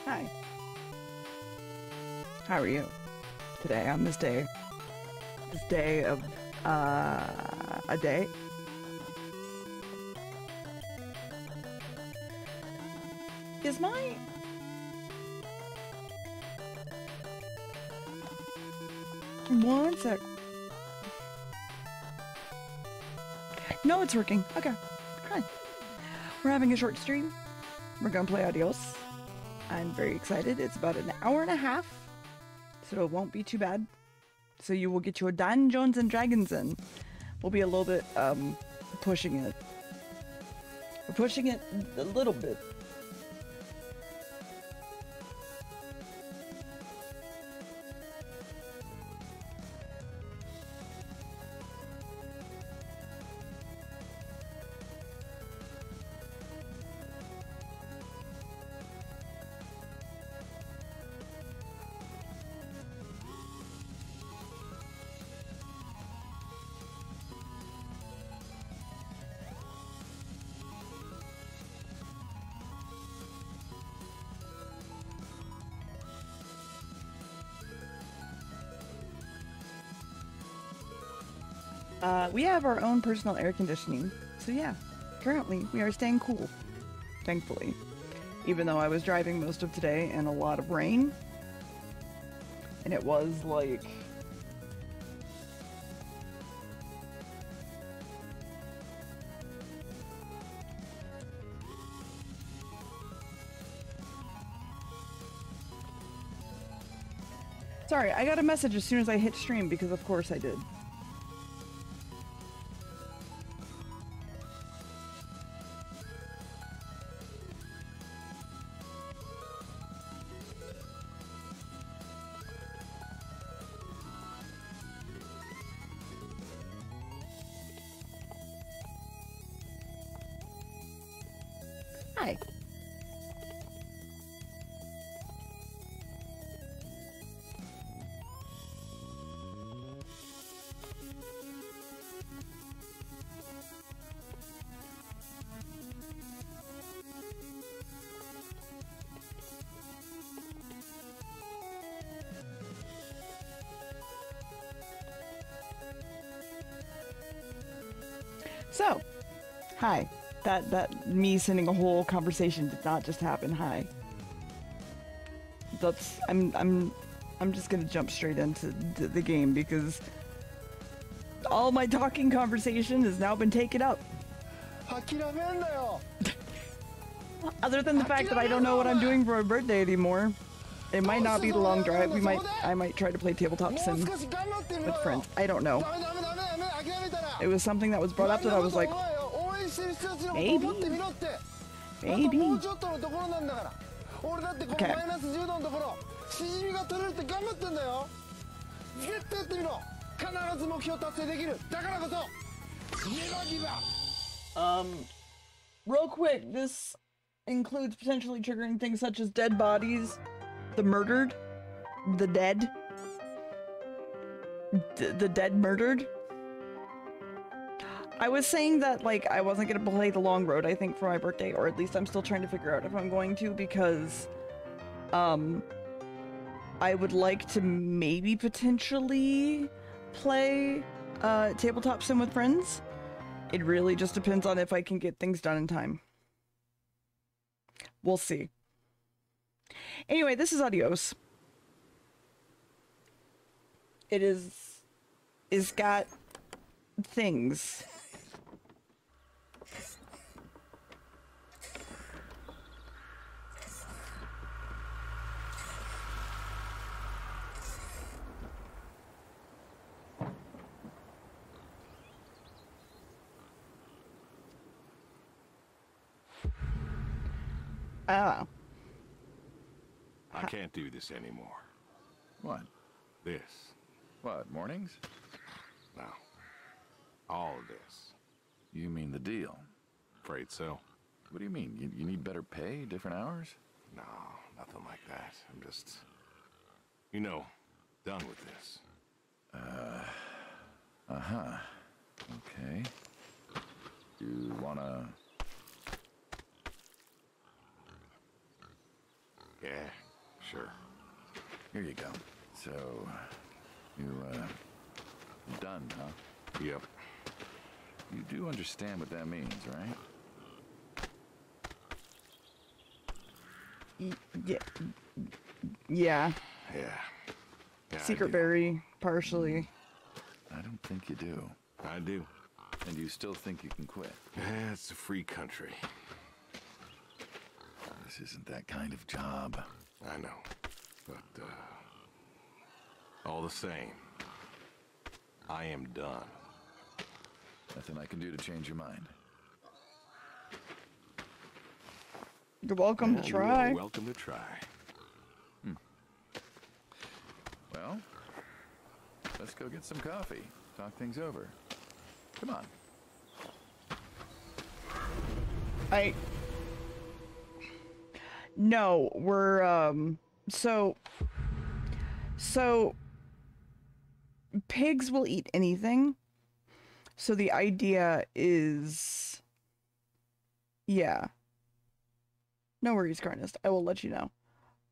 Hi. How are you today on this day? This day of, a day? Is my... One sec. No, it's working. Okay. Hi. We're having a short stream. We're gonna play Adios. I'm very excited. It's about an hour and a half, so it won't be too bad. So you will get your Dungeons and Dragons in. We'll be a little bit, pushing it. We're pushing it a little bit. We have our own personal air conditioning, so yeah, currently we are staying cool, thankfully. Even though I was driving most of today in a lot of rain, and it was like... Sorry, I got a message as soon as I hit stream, because of course I did. Hi. So, hi. That me sending a whole conversation did not just happen. Hi. That's I'm just gonna jump straight into the game because all my talking conversation has now been taken up. Other than the fact that I don't know what I'm doing for my birthday anymore. It might not be the long drive. I might try to play tabletop sim with friends. I don't know. It was something that was brought up that I was like, maybe. Maybe. Okay. Real quick, this includes potentially triggering things such as dead bodies, the murdered, the dead, the dead murdered. I was saying that, like, I wasn't gonna play the long road, I think, for my birthday, or at least I'm still trying to figure out if I'm going to, because, I would like to maybe potentially play, tabletop sim with friends. It really just depends on if I can get things done in time. We'll see. Anyway, this is Adios. It's got things. Oh. I can't do this anymore. What? This. What, mornings? No. All of this. You mean the deal? Afraid so. What do you mean? You need better pay, different hours? No, nothing like that. I'm just, you know, done with this. Uh-huh. Okay. You wanna... Yeah, sure. Here you go. So, you done, huh? Yep. You do understand what that means, right? Yeah. Yeah. Yeah, Secret I do. berry, partially. I don't think you do. I do. And you still think you can quit? Yeah, it's a free country. This isn't that kind of job. I know. But, all the same, I am done. Nothing I can do to change your mind. You're welcome to You try. are welcome to try. Well, let's go get some coffee. Talk things over. Come on. No, we're, so pigs will eat anything. So the idea is, yeah. No worries, Carnist. I will let you know.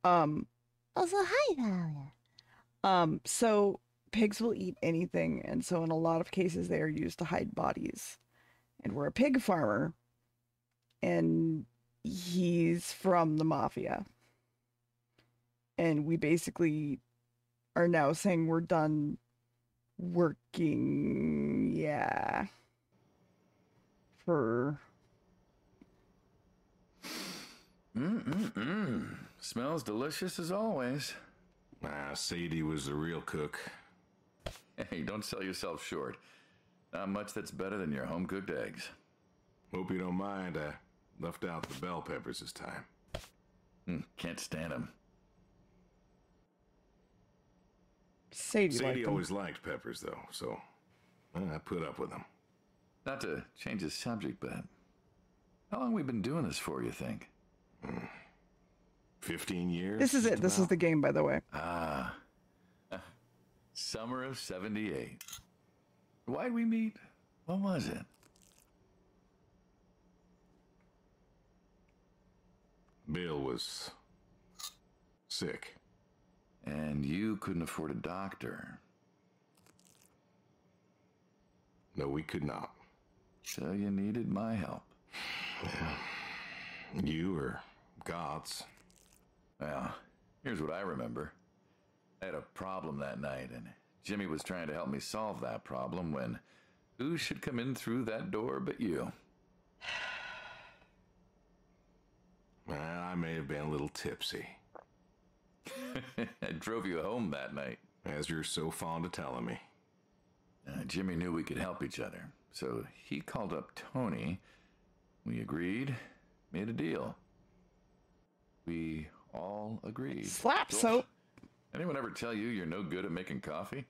Also, hi, Valia. So pigs will eat anything, and so in a lot of cases they are used to hide bodies. And we're a pig farmer, and he's from the mafia. And we basically are now saying we're done working, yeah, for... Smells delicious as always. Sadie was the real cook. Hey, don't sell yourself short. Not much that's better than your home-cooked eggs. Hope you don't mind, I left out the bell peppers this time. Can't stand them. Sadie liked them. always liked peppers, though, so I put up with them. Not to change the subject, but how long we been doing this for, you think? 15 years? This is it. This is the game, by the way. Summer of '78. Why'd we meet? What was it? Bill was sick. And you couldn't afford a doctor. No, we could not. So you needed my help. You or God's. Well, here's what I remember. I had a problem that night, and Jimmy was trying to help me solve that problem when who should come in through that door but you? Well, I may have been a little tipsy, I drove you home that night. as you're so fond of telling me. Jimmy knew we could help each other, so he called up Tony. We agreed, made a deal. We all agreed. Slap soap. Anyone ever tell you you're no good at making coffee?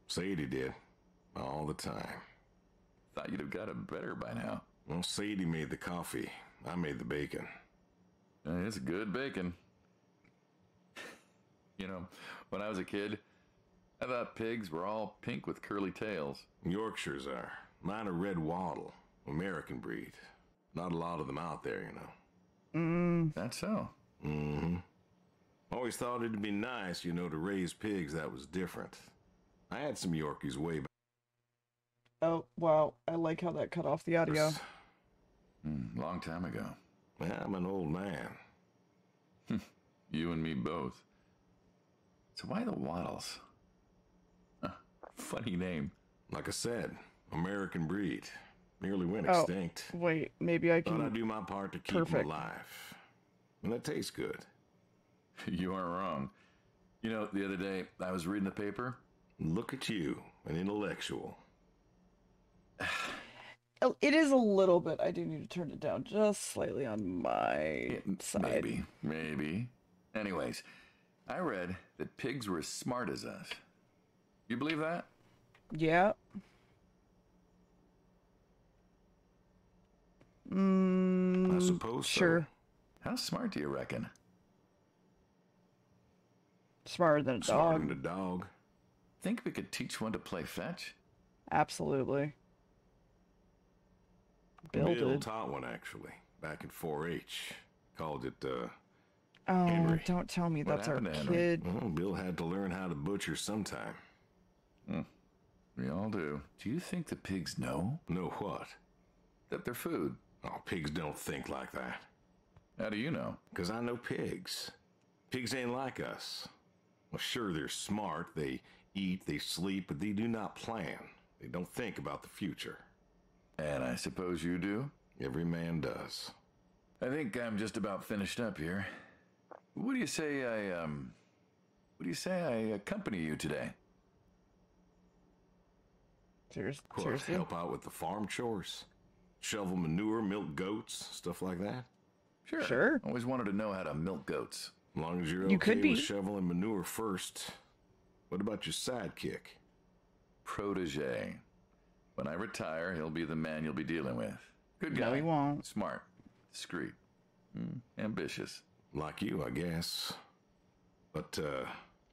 Sadie did. All the time. Thought you'd have got it better by now. Well, Sadie made the coffee. I made the bacon. It's good bacon. You know, when I was a kid, I thought pigs were all pink with curly tails. Yorkshires are. Mine are red wattle. American breed. Not a lot of them out there, you know. That's so. Mm-hmm. Always thought it'd be nice, you know, to raise pigs that was different. I had some Yorkies way back. Oh, wow. I like how that cut off the audio. Long time ago. I'm an old man. You and me both. So why the Waddles? Funny name. Like I said, American breed. Nearly went Oh, extinct. wait. Maybe I Thought can... I'd do my part to keep them Perfect. alive. And that tastes good. You aren't wrong. You know, the other day, I was reading the paper. Look at you, an intellectual. It is a little bit. I do need to turn it down just slightly on my side. Maybe. Anyways, I read that pigs were as smart as us. You believe that? Yeah. I suppose Sure. How smart do you reckon? Smarter than a so. Smarter dog. than a dog. Think we could teach one to play fetch? Absolutely. Bill Build it. taught one, actually, back in 4-H. Called it, Oh, Henry. don't tell me What that's our happened to Henry? kid. Well, Bill had to learn how to butcher sometime. We all do. Do you think the pigs know Know what? that they're food? Oh, pigs don't think like that. How do you know? 'Cause I know pigs. Pigs ain't like us. Well, sure, they're smart. They eat, they sleep, but they do not plan. They don't think about the future. And I suppose you do? Every man does. I think I'm just about finished up here. What do you say I accompany you today? What, Seriously? help out with the farm chores? Shovel manure, milk goats, stuff like that? Sure. Always wanted to know how to milk goats. As long as you're You okay could be. with shoveling manure first. What about your sidekick? Protege. When I retire, he'll be the man you'll be dealing with. Good guy. No, he won't. Smart. Discreet. Ambitious. Like you, I guess. But,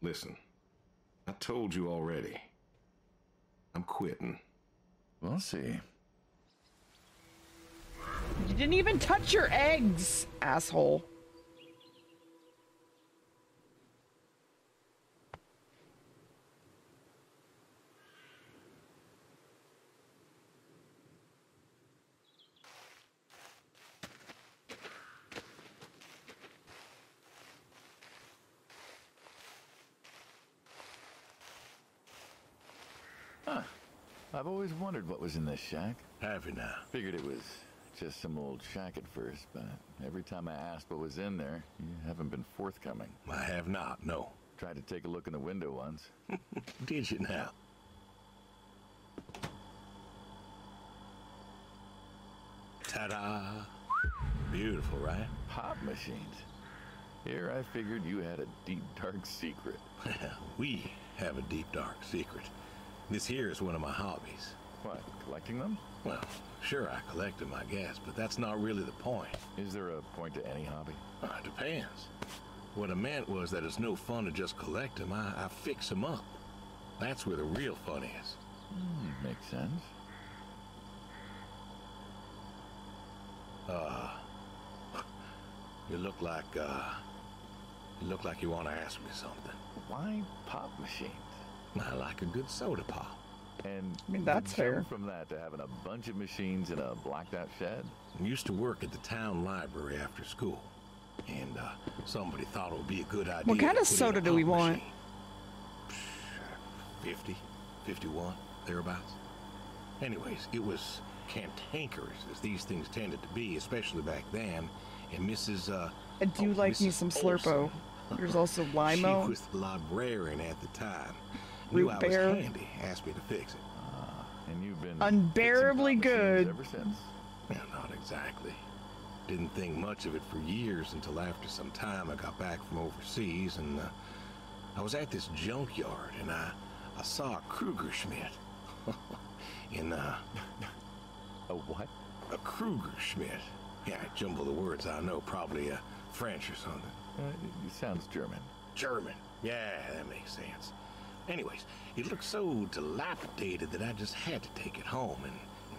listen. I told you already. I'm quitting. We'll see. You didn't even touch your eggs, asshole. Huh. I've always wondered what was in this shack. Have you now? Figured it was just some old shack at first, but every time I asked what was in there, you haven't been forthcoming. I have not, no. Tried to take a look in the window once. Did you now? Ta-da! Beautiful, right? Pop machines. Here I figured you had a deep, dark secret. We have a deep, dark secret. This here is one of my hobbies. What, collecting them? Well, sure, I collect them, I guess, but that's not really the point. Is there a point to any hobby? It depends. What I meant was that it's no fun to just collect them. I fix them up. That's where the real fun is. Makes sense. You look like you want to ask me something. Why pop machines? I like a good soda pop. And I mean, that's the jump fair. from that to having a bunch of machines in a blacked out shed? I used to work at the town library after school, and somebody thought it would be a good idea. What kind to of put in soda a do we pop want? machine. 50, 51, thereabouts. Anyways, it was cantankerous, as these things tended to be, especially back then. And Mrs. I do like me Mrs. some Slurpo. Olson, There's also she Limo. was the librarian at the time. Root Knew I beer. was handy, asked me to fix it. And you've been Unbearably fixing pop machines good. ever since. Yeah, not exactly. Didn't think much of it for years until after some time I got back from overseas, and I was at this junkyard, and I saw a Kruger Schmidt. in A what? a Kruger Schmidt. Yeah, I jumble the words, I know, probably French or something. It sounds German. German. Yeah, that makes sense. Anyways, it looked so dilapidated that I just had to take it home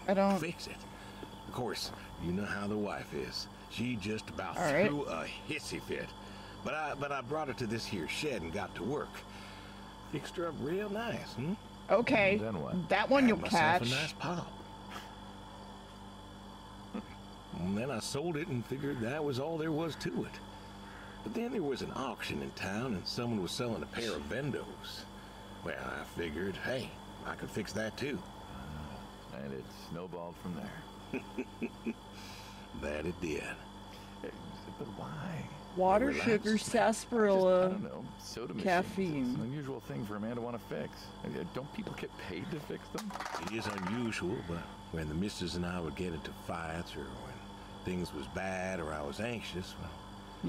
I don't- and fix it. Of course, you know how the wife is. She just about All right. threw a hissy fit. But I brought her to this here shed and got to work. Fixed her up real nice, Okay, Then what? that one Had you'll myself catch. a nice pop. And then I sold it and figured that was all there was to it. But then there was an auction in town and someone was selling a pair of Vendos. Well, I figured, hey, I could fix that too. And it snowballed from there. That it did. But why? Water, Relax. sugar, I sarsaparilla. don't know. Soda machines. Caffeine. It's an unusual thing for a man to want to fix. Don't people get paid to fix them? It is unusual, but when the missus and I would get into fights or when things was bad or I was anxious, well,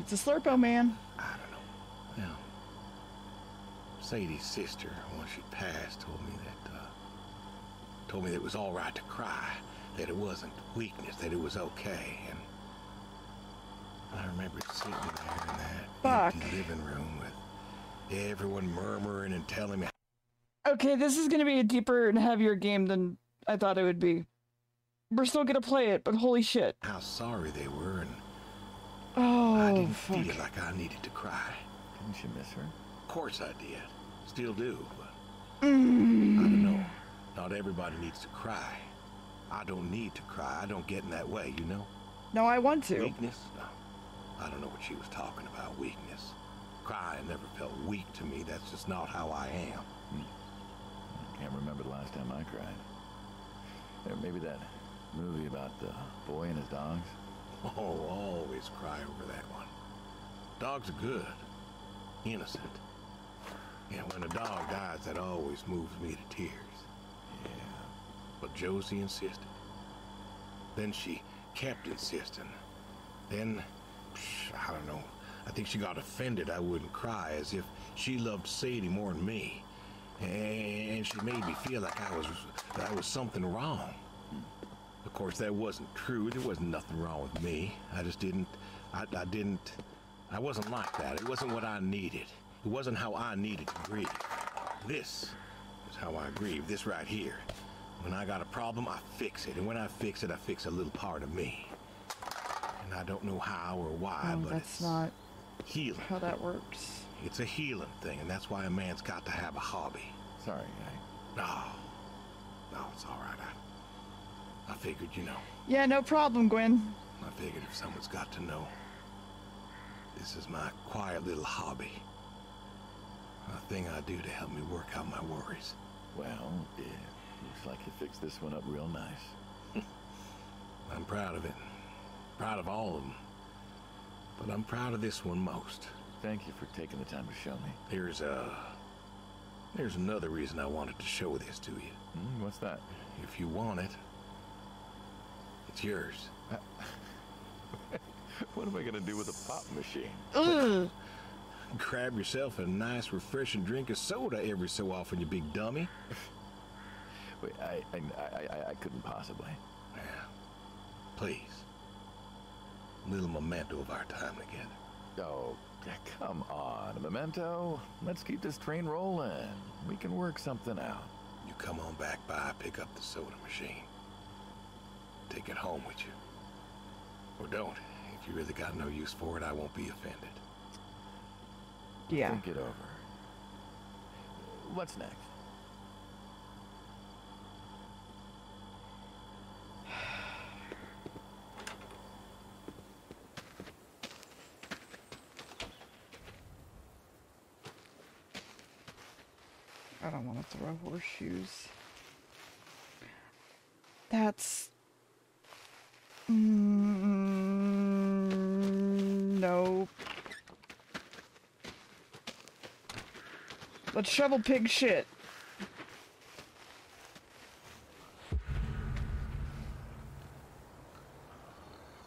It's a Slurpo, man. I don't know. Well, Sadie's sister, once she passed, told me that it was all right to cry, that it wasn't weakness, that it was okay. And I remember sitting there in that Fuck. empty living room with everyone murmuring and telling me Okay, this is gonna be a deeper and heavier game than I thought it would be. We're still gonna play it, but holy shit. how sorry they were and Oh, I didn't fuck. feel like I needed to cry. Didn't you miss her? Of course I did. Still do, but I don't know. Not everybody needs to cry. I don't need to cry. I don't get in that way, you know? No, I want to. Weakness? No. I don't know what she was talking about, weakness. Crying never felt weak to me. That's just not how I am. I can't remember the last time I cried. Or maybe that movie about the boy and his dogs. Oh, always cry over that one. Dogs are good. Innocent. Yeah, when a dog dies, that always moves me to tears. Yeah. But Josie insisted. Then she kept insisting. Then, I don't know. I think she got offended I wouldn't cry, as if she loved Sadie more than me. And she made me feel like I was something wrong. Of course, that wasn't true. There wasn't nothing wrong with me. I just didn't, I wasn't like that. It wasn't what I needed. It wasn't how I needed to grieve. This is how I grieve. This right here. When I got a problem, I fix it. And when I fix it, I fix a little part of me. And I don't know how or why, but that's it's not healing. how that works. It's a healing thing, and that's why a man's got to have a hobby. Sorry, guy. No, it's all right. I figured, you know. Yeah, no problem, Gwen. I figured if someone's got to know, this is my quiet little hobby. A thing I do to help me work out my worries. Well, yeah, looks like you fixed this one up real nice. I'm proud of it. Proud of all of them. But I'm proud of this one most. Thank you for taking the time to show me. There's another reason I wanted to show this to you. What's that? If you want it, it's yours. What am I gonna do with a pop machine? Ugh. Grab yourself a nice, refreshing drink of soda every so often, you big dummy. Wait, I couldn't possibly. Yeah. Please. A little memento of our time together. Oh, come on, a memento. Let's keep this train rolling. We can work something out. You come on back by, pick up the soda machine. Take it home with you. Or don't. If you really got no use for it, I won't be offended. Yeah. Think it over. What's next? I don't want to throw horseshoes. That's... no. Let's shovel pig shit.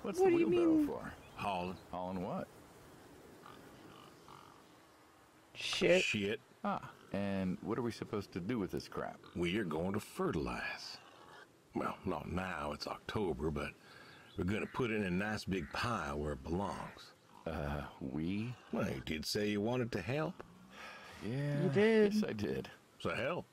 What's What the do you wheelbarrow mean? for? Hauling. Hauling what? Shit. Shit. Ah, and what are we supposed to do with this crap? We are going to fertilize. Well, not now, it's October, but we're going to put it in a nice big pile where it belongs. We? Well, you did say you wanted to help. Yeah, You did. Yes, I did. So help.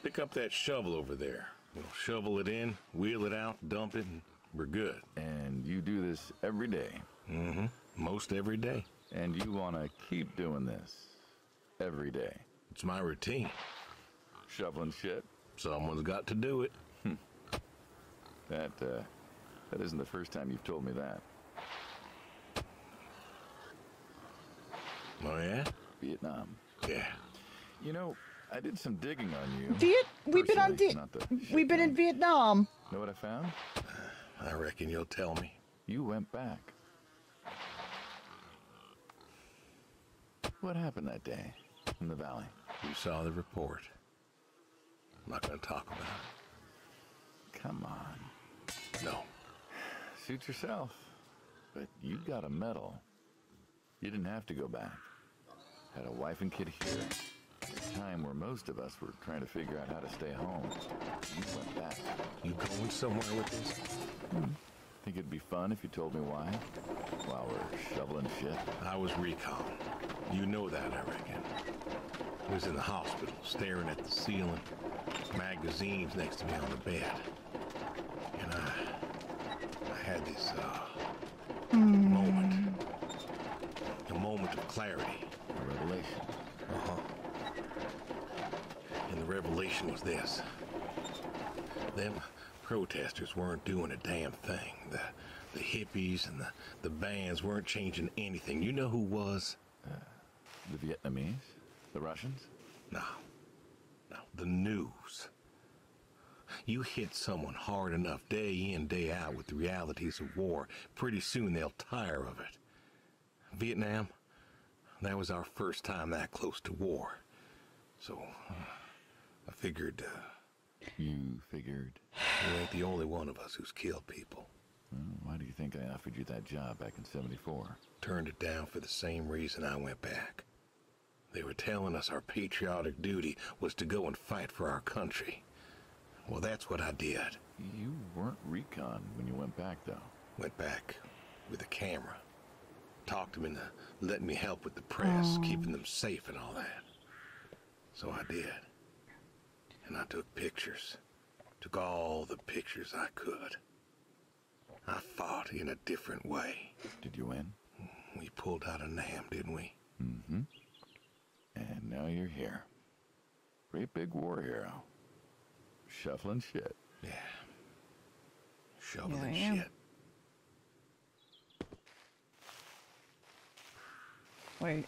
Pick up that shovel over there. We'll shovel it in, wheel it out, dump it, and we're good. And you do this every day. Mm-hmm. Most every day. And you want to keep doing this every day. It's my routine. Shoveling shit. Someone's got to do it. That isn't the first time you've told me that. Oh, yeah? Vietnam. Yeah. You know, I did some digging on you. We've been on Personally, not the we've been in shit Vietnam. Know what I found? I reckon you'll tell me. You went back. What happened that day in the valley? You saw the report. I'm not going to talk about it. Come on. No. Suit yourself. But you got a medal. You didn't have to go back. Had a wife and kid here. At a time where most of us were trying to figure out how to stay home. You went back. You going somewhere with this? Think it'd be fun if you told me why? While we're shoveling shit. I was recon. You know that, I reckon. I was in the hospital, staring at the ceiling. Magazines next to me on the bed. And I had this, moment. clarity. A revelation. Uh-huh. And the revelation was this. Them protesters weren't doing a damn thing. The hippies and the bands weren't changing anything. You know who was? The Vietnamese? The Russians? No. No, the news. You hit someone hard enough day in, day out with the realities of war, pretty soon they'll tire of it. Vietnam, that was our first time that close to war. So, I figured, You figured? you ain't the only one of us who's killed people. Well, why do you think I offered you that job back in '74? Turned it down for the same reason I went back. They were telling us our patriotic duty was to go and fight for our country. Well, that's what I did. You weren't recon when you went back, though. Went back with a camera. Talked them into letting me help with the press, keeping them safe and all that. So I did. And I took pictures. Took all the pictures I could. I fought in a different way. Did you win? We pulled out of Nam, didn't we? Mm-hmm. And now you're here. Great big war hero. Shuffling shit. Yeah. Shoveling Yeah, I am. shit. Wait.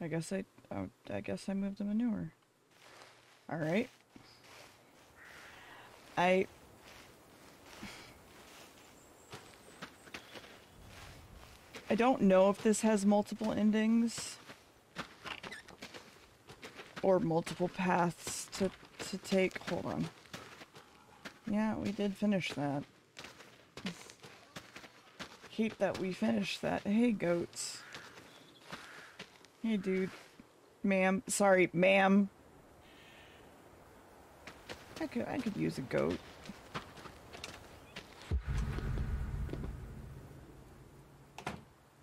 I guess I moved the manure. All right. I don't know if this has multiple endings or multiple paths to take. Hold on. Yeah, we did finish that. Keep that we finished that. Hey, goats. Hey, dude. Ma'am. Sorry, ma'am. I could use a goat.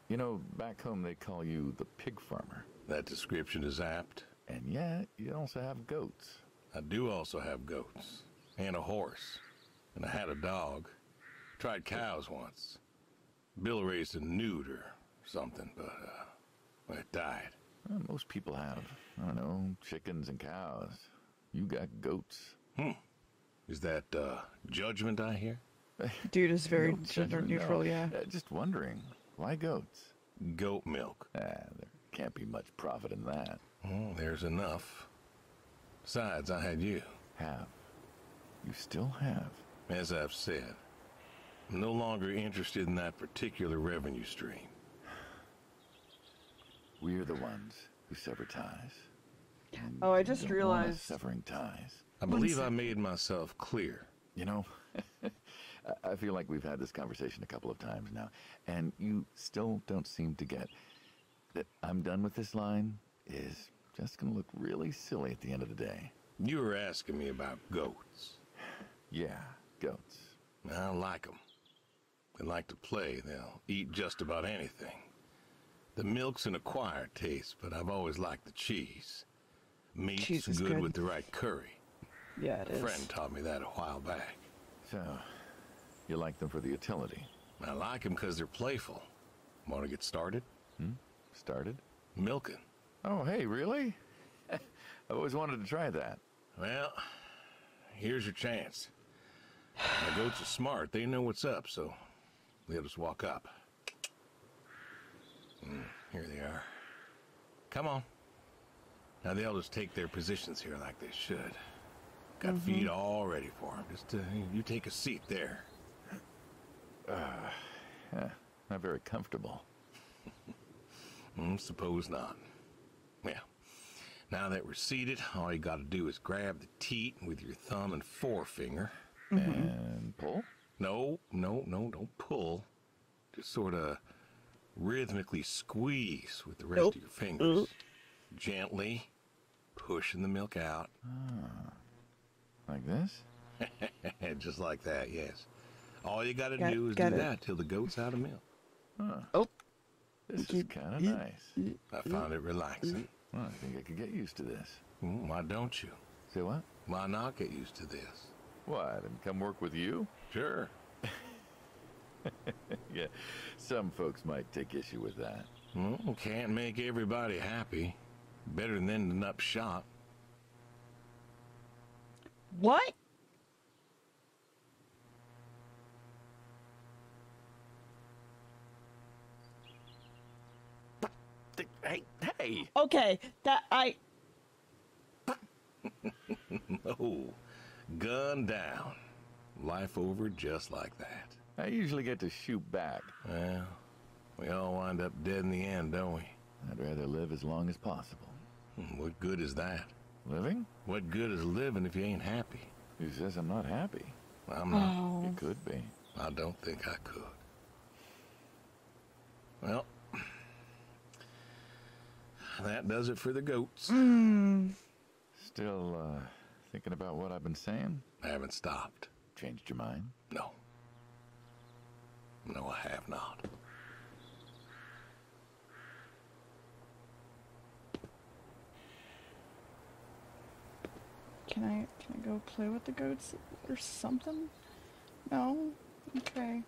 You know, back home they call you the pig farmer. That description is apt. And yet, you also have goats. I do also have goats. And a horse. And I had a dog. Tried cows once. Bill raised a newt or something, but, well, it died. Well, most people have, I don't know, chickens and cows. You got goats. Is that, judgment I hear? Dude is very No gender judgment, neutral, no. yeah. Just wondering, why goats? Goat milk. There can't be much profit in that. Well, there's enough. Besides, I had you. Have. You still have. As I've said, I'm no longer interested in that particular revenue stream. We're the ones who sever ties. Oh, I just Don't want us realized. severing ties. I believe I made myself clear. You know, I feel like we've had this conversation a couple of times now, and you still don't seem to get that I'm done with this line is just going to look really silly at the end of the day. You were asking me about goats. Yeah, goats. I don't like them. They like to play. They'll eat just about anything. The milk's an acquired taste, but I've always liked the cheese. Meat's Cheese is good good. with the right curry. Yeah, it A is. friend taught me that a while back. So, you like them for the utility? I like them because they're playful. Want to get started? Started? Milking. Oh, hey, really? I always wanted to try that. Well, here's your chance. My goats are smart. They know what's up, so they'll just walk up. Here they are. Come on. Now they'll just take their positions here like they should. Got feed all ready for them. Just you take a seat there. Not very comfortable. Suppose not. Yeah. Now that we're seated, all you got to do is grab the teat with your thumb and forefinger. And pull? No, don't pull. Just sort of rhythmically squeeze with the rest of your fingers. Gently pushing the milk out. Like this? Just like that, yes. All you got to Got- do is got do it. that till the goat's out of milk. Oh, This is kind of nice. I found it relaxing. Well, I think I could get used to this. Why don't you? Say what? Why not get used to this? What, and come work with you? Sure. Yeah, some folks might take issue with that. Well, can't make everybody happy. Better than ending up shot. What? Hey! Okay, No. Gun down. Life over just like that. I usually get to shoot back. Well, we all wind up dead in the end, don't we? I'd rather live as long as possible. What good is that? Living? What good is living if you ain't happy? Who says I'm not happy? I'm not. Oh. You could be. I don't think I could. Well, that does it for the goats. Still, thinking about what I've been saying? I haven't stopped. Changed your mind? No. No, I have not. Can I go play with the goats or something? No? Okay.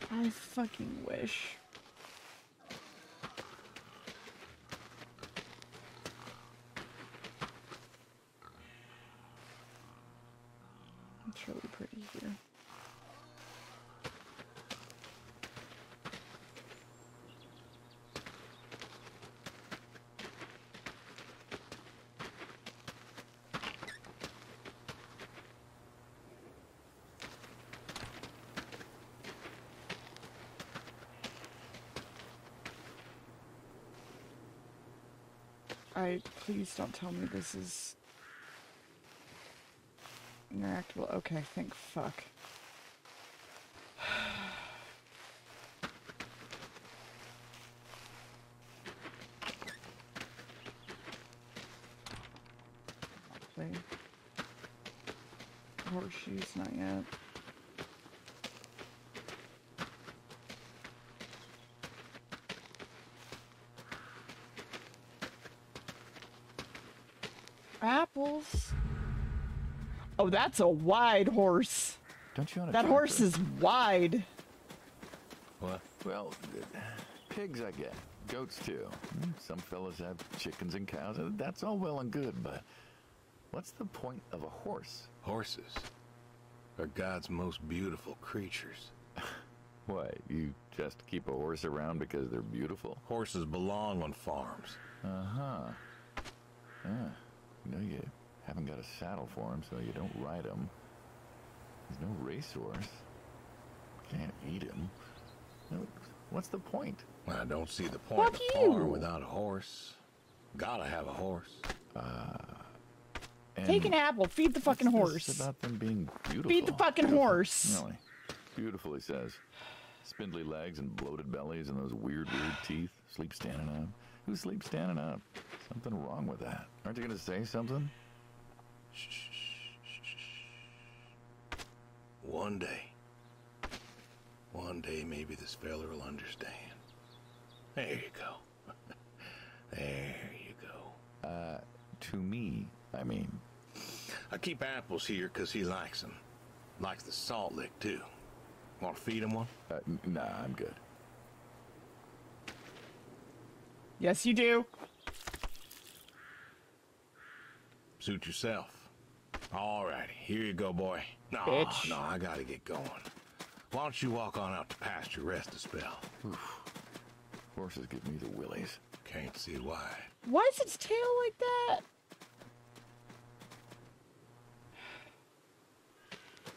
I fucking wish. It's really pretty here. Please don't tell me this is interactable. Okay, thank fuck. Play horseshoes, not yet. Apples. Oh, that's a wide horse. Don't you want That horse is wide. What? Well, pigs I get. Goats too. Some fellas have chickens and cows. That's all well and good, but what's the point of a horse? Horses are God's most beautiful creatures. What, you just keep a horse around because they're beautiful? Horses belong on farms. Uh-huh. Yeah. You know, you haven't got a saddle for him, so you don't ride him. He's no racehorse. Can't eat him. No, what's the point? I don't see the point of Fuck a farm you. without a horse. Gotta have a horse. And Take an apple, feed the fucking what's horse. this about them being beautiful? Feed the fucking horse. Really? Beautiful, he says. Spindly legs and bloated bellies and those weird teeth. Sleep standing up. Who sleeps standing up? Something wrong with that. Aren't you going to say something? One day maybe this feller will understand. There you go. There you go. To me, I mean. I keep apples here because he likes them. Likes the salt lick, too. Want to feed him one? Nah, I'm good. Yes, you do. Suit yourself. All righty, here you go, boy. No, Bitch. no, I gotta get going. Why don't you walk on out to pasture, rest a spell? Oof. Horses give me the willies. Can't see why. Why is its tail like that?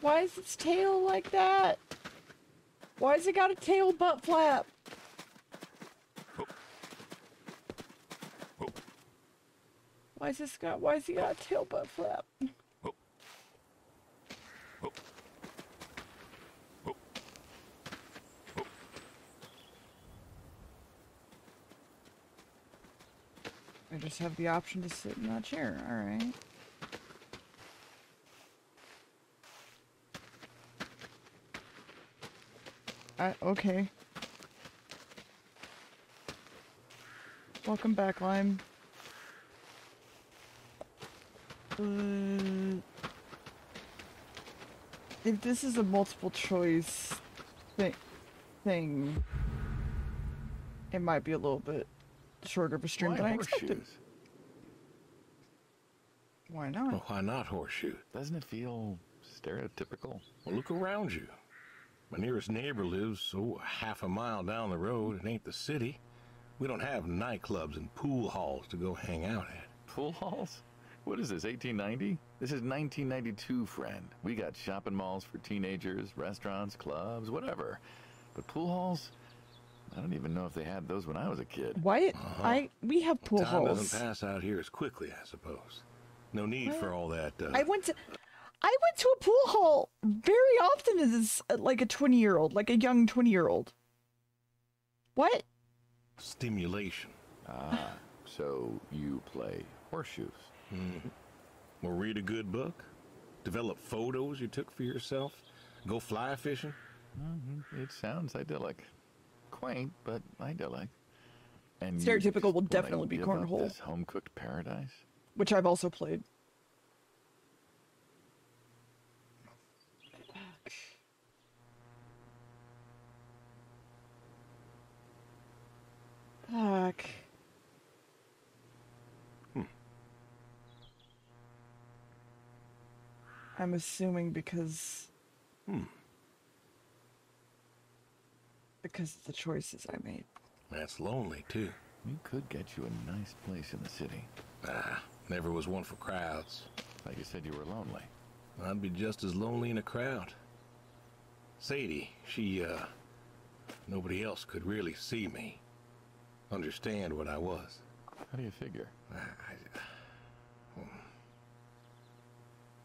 Why is its tail like that? Why has it got a tail butt flap? Why has he got a tail butt flap? I just have the option to sit in that chair, alright. Okay. Welcome back, Lime. If this is a multiple choice thing, it might be a little bit shorter of a stream than I expected. Why not? Well, why not horseshoe? Doesn't it feel stereotypical? Well, look around you. My nearest neighbor lives, half a mile down the road. It ain't the city. We don't have nightclubs and pool halls to go hang out at. Pool halls? What is this, 1890? This is 1992, friend. We got shopping malls for teenagers, restaurants, clubs, whatever. But pool halls? I don't even know if they had those when I was a kid. Why? We have pool halls. Time doesn't pass out here as quickly, I suppose. No need for all that. I went to a pool hall very often as like a 20-year-old, like a young 20-year-old. What? Stimulation. Ah, so you play horseshoes. Mm-hmm. Or read a good book? Develop photos you took for yourself? Go fly fishing? Mm-hmm. It sounds idyllic. Quaint, but idyllic. And stereotypical will definitely be cornhole. This home-cooked paradise? Which I've also played. Fuck. I'm assuming because of the choices I made. That's lonely, too. We could get you a nice place in the city. Never was one for crowds. Like you said you were lonely. I'd be just as lonely in a crowd. Sadie, she, nobody else could really see me. Understand what I was. How do you figure?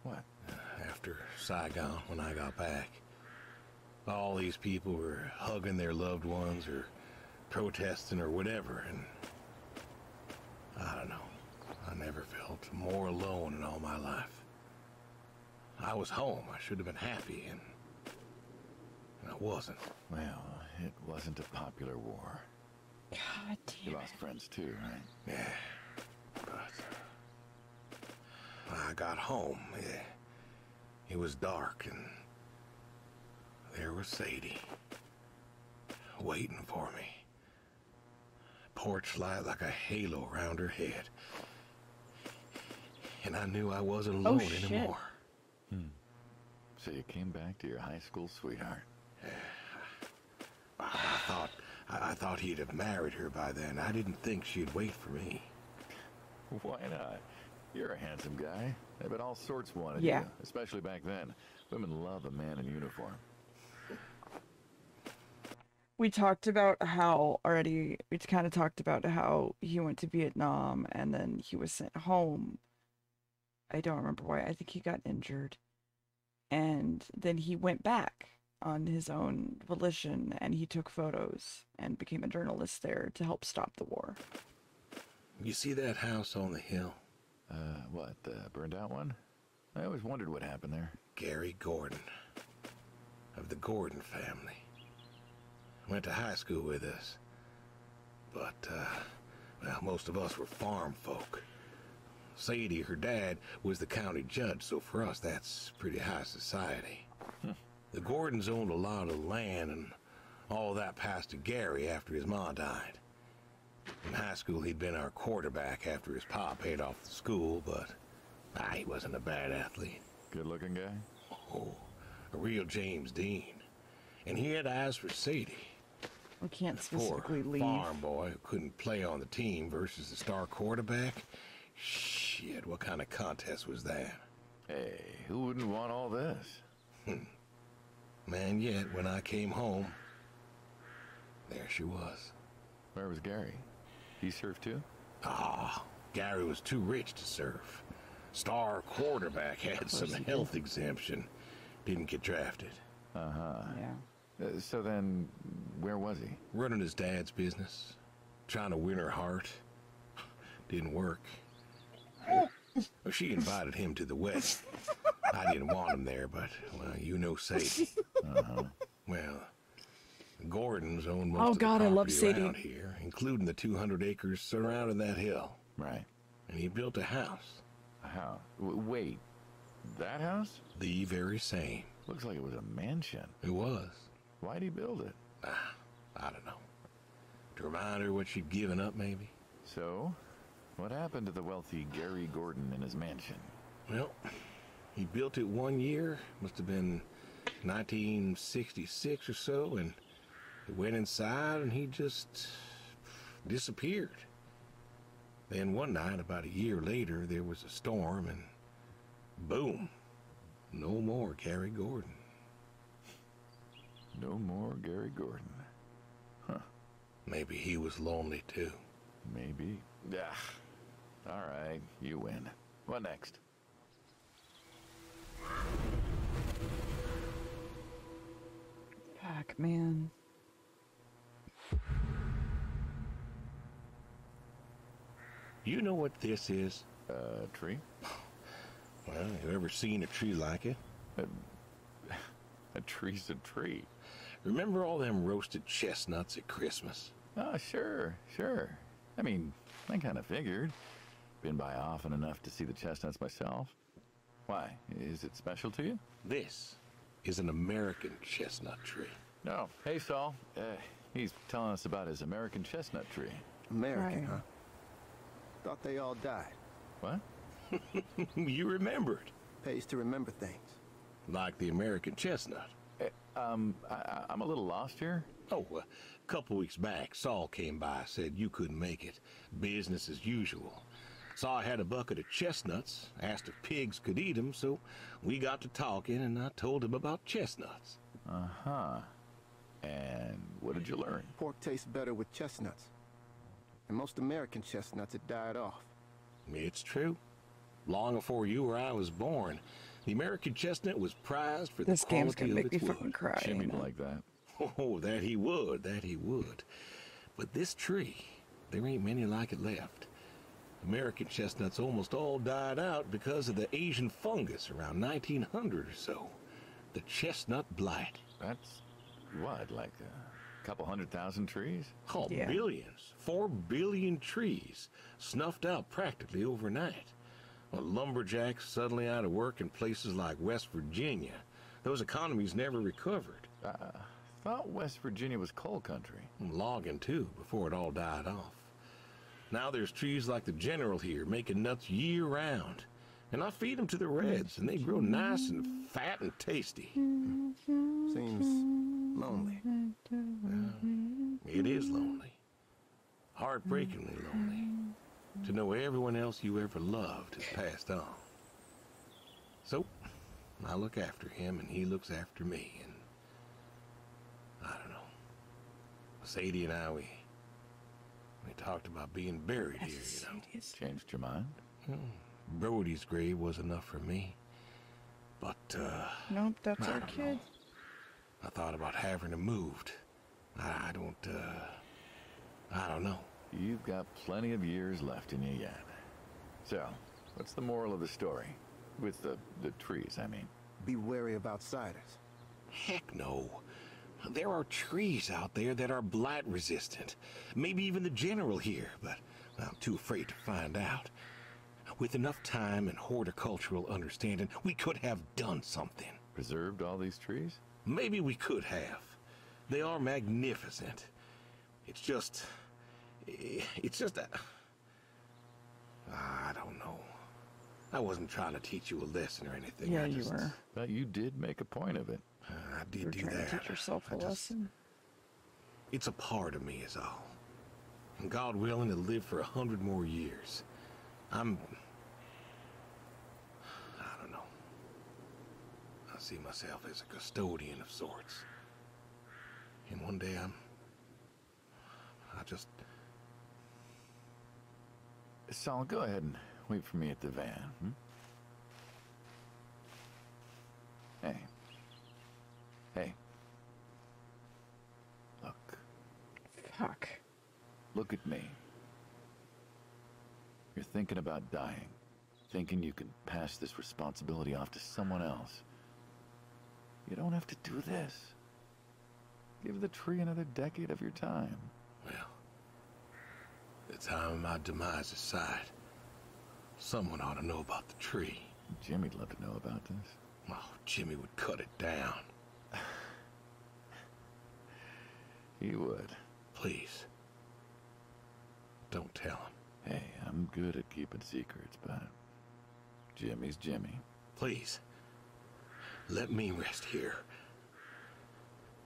What? After Saigon, when I got back, all these people were hugging their loved ones or protesting or whatever, and I don't know. I never felt more alone in all my life. I was home. I should have been happy, and I wasn't. Well, it wasn't a popular war. God damn. You lost friends too, right? Yeah, but I got home. It was dark, and there was Sadie waiting for me. Porch light like a halo around her head. And I knew I wasn't alone anymore. So you came back to your high school sweetheart. I thought he'd have married her by then. I didn't think she'd wait for me. Why not? You're a handsome guy. I bet all sorts wanted you, especially back then. Women love a man in uniform. We talked about how already, we kind of talked about how he went to Vietnam and then he was sent home. I don't remember why. I think he got injured. And then he went back on his own volition and he took photos and became a journalist there to help stop the war. You see that house on the hill? What, the burned out one? I always wondered what happened there. Gary Gordon, of the Gordon family. Went to high school with us. But, well, most of us were farm folk. Sadie, her dad, was the county judge, so for us that's pretty high society. The Gordons owned a lot of land, and all that passed to Gary after his ma died. In high school, he'd been our quarterback after his pa paid off the school, but he wasn't a bad athlete. Good-looking guy? Oh, a real James Dean. And he had eyes for Sadie. We can't specifically Poor leave. farm boy who couldn't play on the team versus the star quarterback. Shit, what kind of contest was that? Hey, who wouldn't want all this? Man, yet when I came home, there she was. Where was Gary? He served too? Gary was too rich to serve. Star quarterback had some health exemption. Didn't get drafted. Yeah. So then, where was he? Running his dad's business. Trying to win her heart. Didn't work. Well, she invited him to the wedding. I didn't want him there, but, well, you know Sadie. Well, the Gordons own most of the I love property Sadie. around here, including the 200 acres surrounding that hill. Right. And he built a house. How? Wait, that house? The very same. Looks like it was a mansion. It was. Why'd he build it? I don't know. To remind her what she'd given up, maybe? So, what happened to the wealthy Gary Gordon in his mansion? Well, he built it one year. Must have been 1966 or so, and he went inside and he just disappeared. Then one night, about a year later, there was a storm and boom, no more Gary Gordon. No more Gary Gordon. Huh. Maybe he was lonely too. Maybe. All right, you win. What next? Fuck, man. You know what this is? Tree? Well, you ever seen a tree like it? A tree's a tree. Remember all them roasted chestnuts at Christmas? Oh, sure. I mean, I kind of figured. Been by often enough to see the chestnuts myself. Why? Is it special to you? This is an American chestnut tree. No. Hey, Saul. He's telling us about his American chestnut tree. American, Right. huh? Thought they all died. What? You remembered. Pays to remember things. Like the American chestnut. I'm a little lost here. Oh, a couple weeks back, Saul came by, said you couldn't make it. Business as usual. Saw I had a bucket of chestnuts, asked if pigs could eat them, so we got to talking, and I told him about chestnuts. Uh-huh. And what did you learn? Pork tastes better with chestnuts. And most American chestnuts had died off. It's true. Long before you or I was born, the American chestnut was prized for This the game's quality gonna of make me its fucking wood. cry. Jimmy'd you know? like that. Oh, that he would. But this tree, there ain't many like it left. American chestnuts almost all died out because of the Asian fungus around 1900 or so. The chestnut blight. That's what, like a couple 100,000 trees? Oh, Yeah. billions. 4 billion trees snuffed out practically overnight. Well, lumberjacks suddenly out of work in places like West Virginia. Those economies never recovered. Thought West Virginia was coal country. Logging, too, before it all died off. Now there's trees like the General here making nuts year-round. And I feed them to the reds, and they grow nice and fat and tasty. Seems lonely. It is lonely. Heartbreakingly lonely. To know everyone else you ever loved has passed on. So, I look after him, and he looks after me, and I don't know. Sadie and I, we talked about being buried here, you know. Changed your mind? Brody's grave was enough for me. But, Nope, that's I our don't kid. know. I thought about having him moved. I don't know. You've got plenty of years left in you yet. So, what's the moral of the story? With the trees, I mean. Be wary of outsiders. Heck no. There are trees out there that are blight resistant. Maybe even the General here, but I'm too afraid to find out. With enough time and horticultural understanding, we could have done something. Preserved all these trees? Maybe we could have. They are magnificent. It's just that... I don't know. I wasn't trying to teach you a lesson or anything. Yeah, I you just, were. But you did make a point of it. I You were did do trying that. to teach yourself a I just- lesson. It's a part of me is all. And God willing to live for 100 more years. I don't know. I see myself as a custodian of sorts. And one day Saul, go ahead and wait for me at the van. Hey. Fuck. Look at me. You're thinking about dying. Thinking you can pass this responsibility off to someone else. You don't have to do this. Give the tree another decade of your time. well, the time of my demise is sight. Someone ought to know about the tree. Jimmy'd love to know about this. Oh, Jimmy would cut it down. He would. Please. Don't tell him. Hey, I'm good at keeping secrets, but Jimmy's Jimmy. Please. Let me rest here.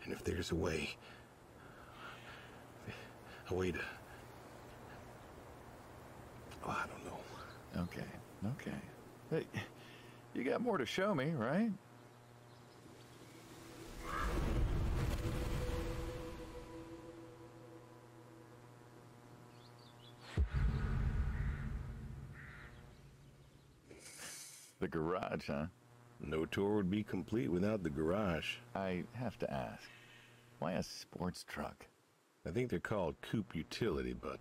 And if there's a way to... Oh, I don't know. Okay. Hey, you got more to show me, right? The garage, huh? No tour would be complete without the garage. I have to ask, why a sports truck? I think they're called coupe utility, but,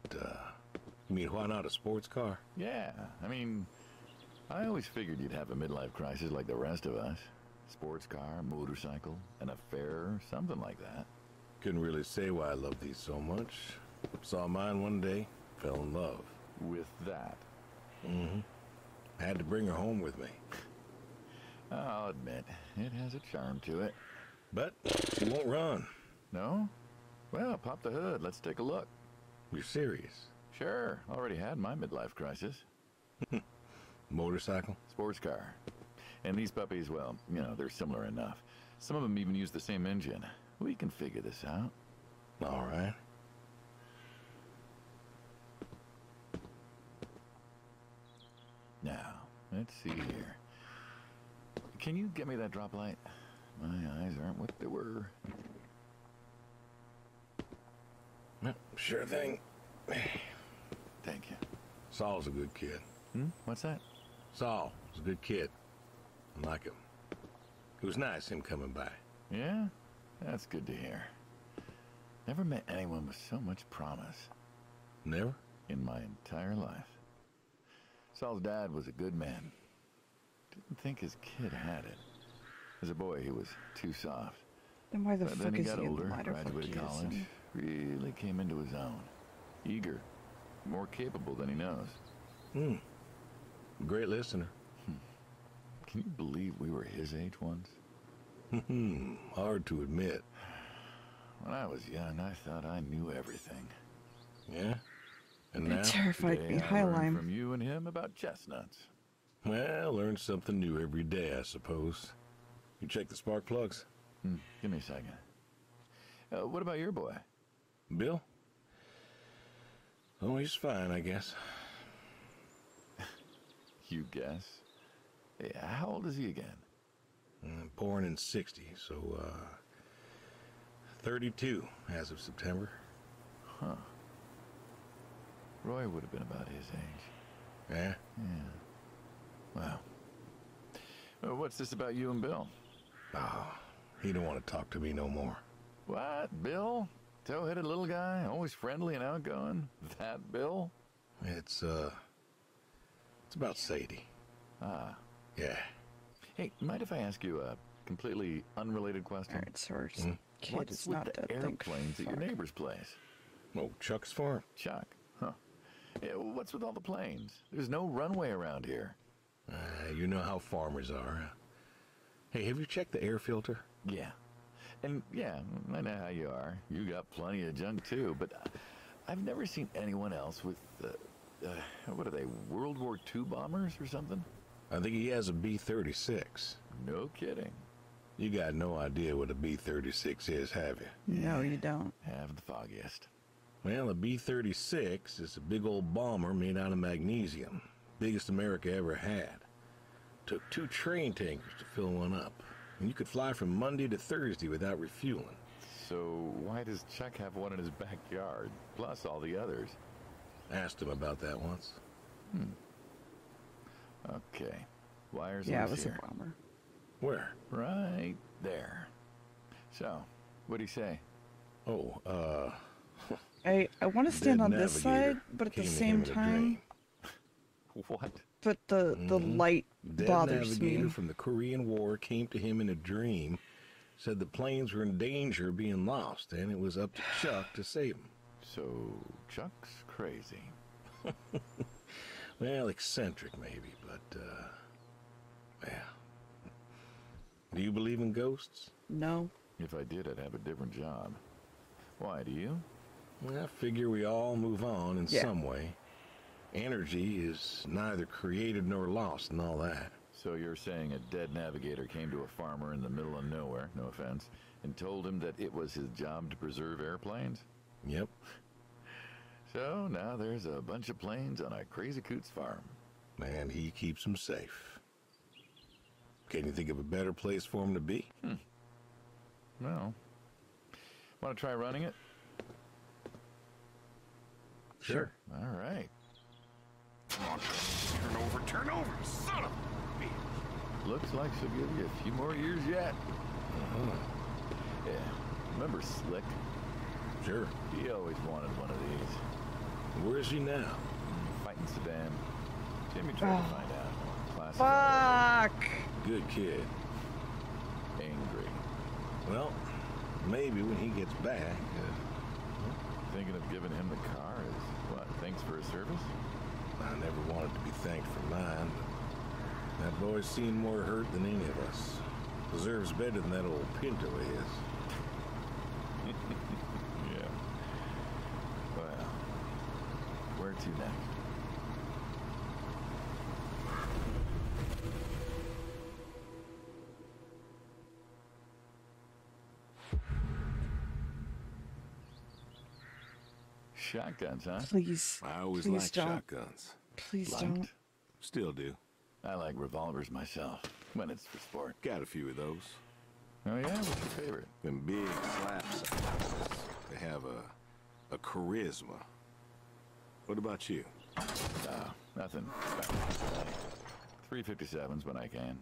you mean why not a sports car? Yeah, I mean, I always figured you'd have a midlife crisis like the rest of us. Sports car, motorcycle, an affair, something like that. Couldn't really say why I love these so much. Saw mine one day, fell in love. With that? Mm-hmm. I had to bring her home with me. I'll admit, it has a charm to it. But she won't run. No? Well, pop the hood. Let's take a look. You're serious? Sure. Already had my midlife crisis. Motorcycle? Sports car. And these puppies, well, you know, they're similar enough. Some of them even use the same engine. We can figure this out. All right. Now, let's see here. Can you get me that drop light? My eyes aren't what they were. Sure thing. Thank you. Saul's a good kid. What's that? Saul was a good kid. I like him. It was nice him coming by. Yeah? That's good to hear. Never met anyone with so much promise. Never? In my entire life. Saul's dad was a good man. Didn't think his kid had it. As a boy, he was too soft. Then why the But fuck then he is got he in the older, lighter graduated fuck college, really came into his own. Eager, more capable than he knows. Great listener. Can you believe we were his age once? Hard to admit. When I was young, I thought I knew everything. Yeah? And It now? terrified me. Today, I High learned lime. from you and him about chestnuts. Well, learn something new every day, I suppose. You check the spark plugs? Give me a second. What about your boy? Bill? Oh, he's fine, I guess. You guess? Hey, how old is he again? Born in 60, so, 32 as of September. Huh. Roy would have been about his age. Yeah? Yeah. Well, what's this about you and Bill? Oh, he don't want to talk to me no more. What, Bill? Tow-headed little guy, always friendly and outgoing? That Bill? It's about Sadie. Ah. Yeah. Hey, mind if I ask you a completely unrelated question? Alright, so our kid What's is with not the dead. Thank airplanes at your fuck. neighbor's place? Oh, Chuck's farm? Chuck, huh? Yeah, what's with all the planes? There's no runway around here. You know how farmers are. Hey, have you checked the air filter? Yeah. And yeah, I know how you are. You got plenty of junk too, but I've never seen anyone else with, what are they, World War II bombers or something? I think he has a B-36. No kidding. You got no idea what a B-36 is, have you? No, you don't. Have the foggiest. Well, a B-36 is a big old bomber made out of magnesium. Biggest America ever had. Took 2 train tankers to fill one up. And you could fly from Monday to Thursday without refueling. So why does Chuck have one in his backyard, plus all the others? Asked him about that once. Okay. Wires Yeah, it loose was here. a bomber. Where? Right there. So, what'd he say? Oh, I want to stand dead on this navigator side, but at the came to same him in a time, dream. What? but the light Dead bothers navigator me. from the Korean War came to him in a dream, said the planes were in danger of being lost, and it was up to Chuck to save them. So, Chuck's crazy. Well, eccentric maybe, but, yeah. Do you believe in ghosts? No. If I did, I'd have a different job. Why, do you? I figure we all move on in Yeah. some way. Energy is neither created nor lost and all that. So you're saying a dead navigator came to a farmer in the middle of nowhere, no offense, and told him that it was his job to preserve airplanes? Yep. So now there's a bunch of planes on a crazy coot's farm. And he keeps them safe. Can you think of a better place for him to be? Well, want to try running it? Sure. All right. Come on, turn over, son of a bitch. Looks like she'll give you a few more years yet. Yeah. Remember Slick? Sure. He always wanted one of these. Where is he now? Fighting Saddam. Jimmy tried to find out. Classic. Fuck! Good kid. Angry. Well, maybe when he gets back, Thinking of giving him the car is what? Thanks for his service? I never wanted to be thanked for mine, but that boy's seen more hurt than any of us. Deserves better than that old Pinto is. Yeah. Well, where to next? Shotguns, huh? Please. I always Please liked don't. shotguns. Please Liked? don't. Still do. I like revolvers myself, when it's for sport. Got a few of those. Oh yeah? What's your favorite? Them big slaps. They have a charisma. What about you? Nothing. 357s when I can.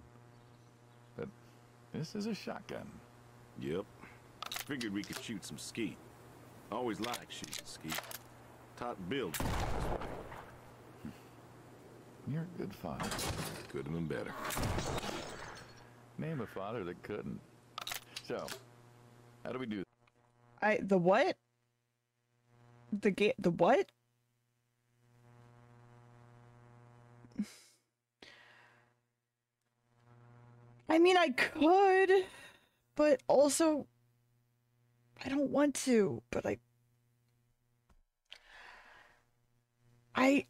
But this is a shotgun. Yep. Figured we could shoot some skeet. Always liked shooting skeet. Taught Bill this way. You're a good father. Could have been better. Name a father that couldn't. So, how do we do? The what? The what? I mean, I could, but also I don't want to, but I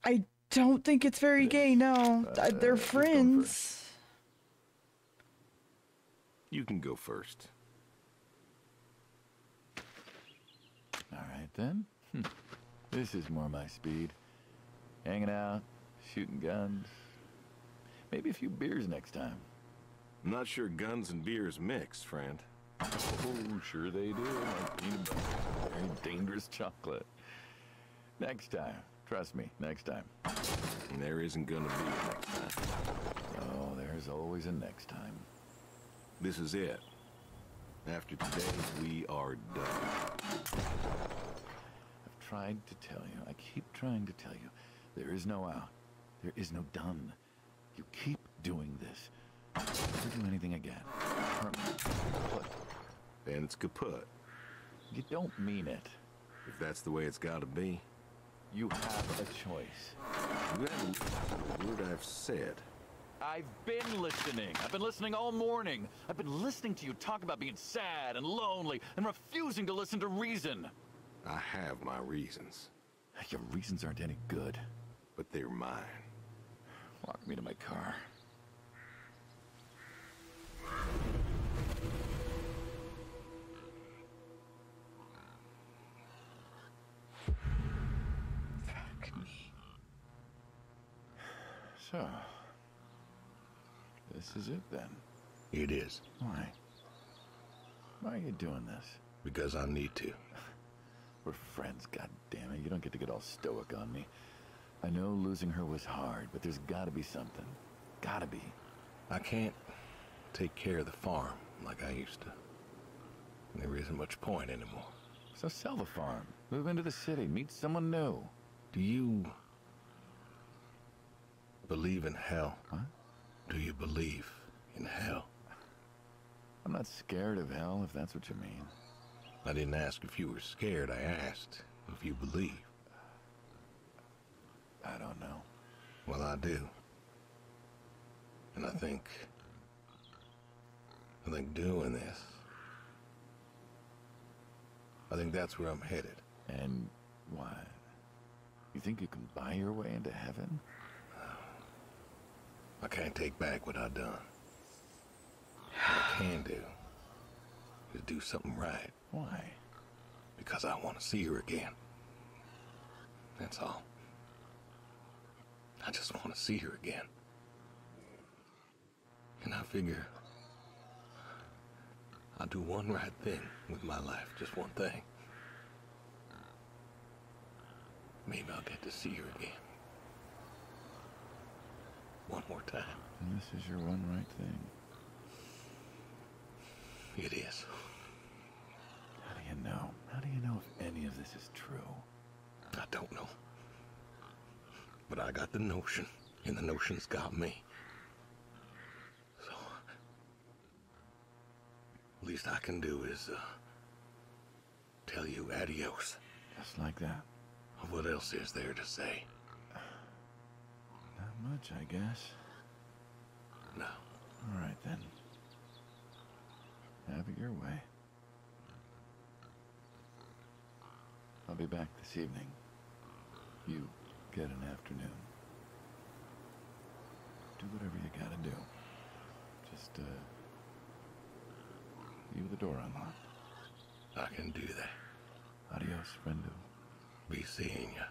don't think it's very gay, no. They're who's going friends. You can go first. All right then. This is more my speed. Hanging out, shooting guns. Maybe a few beers next time. I'm not sure guns and beers mix, friend. Oh, sure they do. Like peanut butter. Very dangerous chocolate. Next time. Trust me, next time. And there isn't gonna be a next time. Oh, there's always a next time. This is it. After today, we are done. I've tried to tell you. I keep trying to tell you. There is no out. There is no done. You keep doing this. Never do anything again. Permanent. Kaput. And it's kaput. You don't mean it. If that's the way it's gotta be. You have a choice. You haven't listened to a word I've said. I've been listening. I've been listening all morning. I've been listening to you talk about being sad and lonely and refusing to listen to reason. I have my reasons, Your reasons aren't any good. but they're mine. Walk me to my car. Fuck me. So, this is it then. It is. Why? Why are you doing this? Because I need to. We're friends, goddammit. You don't get to get all stoic on me. I know losing her was hard, but there's gotta be something. Gotta be. I can't take care of the farm like I used to. There isn't much point anymore. So sell the farm. Move into the city. Meet someone new. Do you believe in hell? What? Do you believe in hell? I'm not scared of hell, if that's what you mean. I didn't ask if you were scared. I asked if you believe. I don't know. Well, I do. And I think doing this, I think that's where I'm headed. And why? You think you can buy your way into heaven? I can't take back what I've done. What I can do is do something right. Why? Because I want to see her again. That's all. I just want to see her again. And I figure I'll do one right thing with my life, just one thing. Maybe I'll get to see her again. One more time. And this is your one right thing. It is. How do you know? How do you know if any of this is true? I don't know. But I got the notion, and the notion's got me. So, least I can do is, tell you adios. Just like that. What else is there to say? Not much, I guess. No. All right, then. Have it your way. I'll be back this evening. You get an afternoon. Do whatever you gotta do. Just, leave the door unlocked. I can do that. Adios, friendo. Be seeing ya.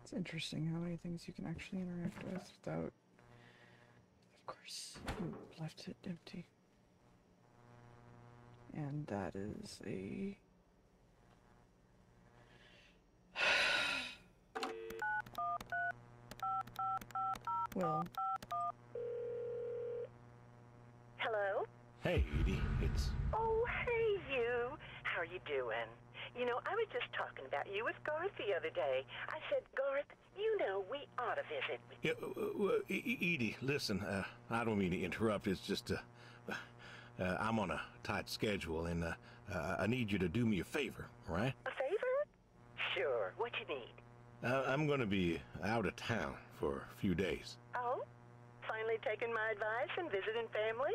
It's interesting how many things you can actually interact with without, of course, you left it empty. And that is a... Well... Hello? Hey, Edie, it's... Oh, hey, you. How are you doing? You know, I was just talking about you with Garth the other day. I said, Garth, you know, we ought to visit. Yeah, Edie, listen, I don't mean to interrupt. It's just, I'm on a tight schedule, and I need you to do me a favor, all right? A favor? Sure. What you need? I'm going to be out of town for a few days. Oh? Finally taking my advice and visiting family?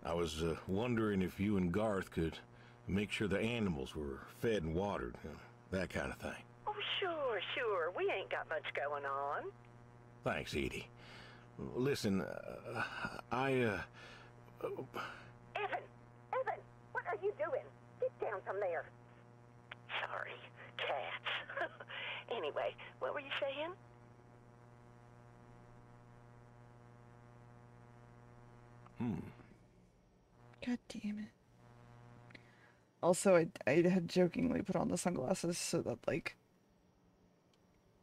I was wondering if you and Garth could make sure the animals were fed and watered, you know, that kind of thing. Oh, sure, sure. We ain't got much going on. Thanks, Edie. Listen, Evan! Evan! What are you doing? Get down from there. Sorry. Cats. Anyway, what were you saying? God damn it. Also, I had jokingly put on the sunglasses so that, like,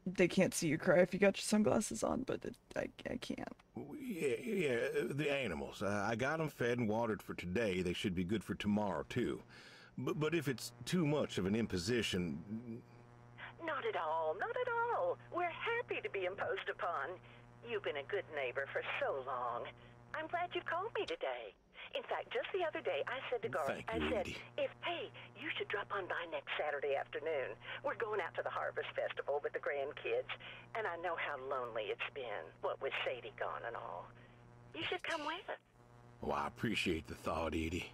they can't see you cry if you got your sunglasses on, but I can't. Yeah, the animals. I got them fed and watered for today. They should be good for tomorrow, too. But if it's too much of an imposition... Not at all, not at all. We're happy to be imposed upon. You've been a good neighbor for so long. I'm glad you called me today. In fact, just the other day, I said to Garth, Thank you, I said, Edie. hey, you should drop on by next Saturday afternoon. We're going out to the Harvest Festival with the grandkids, and I know how lonely it's been, what with Sadie gone and all. You should come with us. Well, I appreciate the thought, Edie.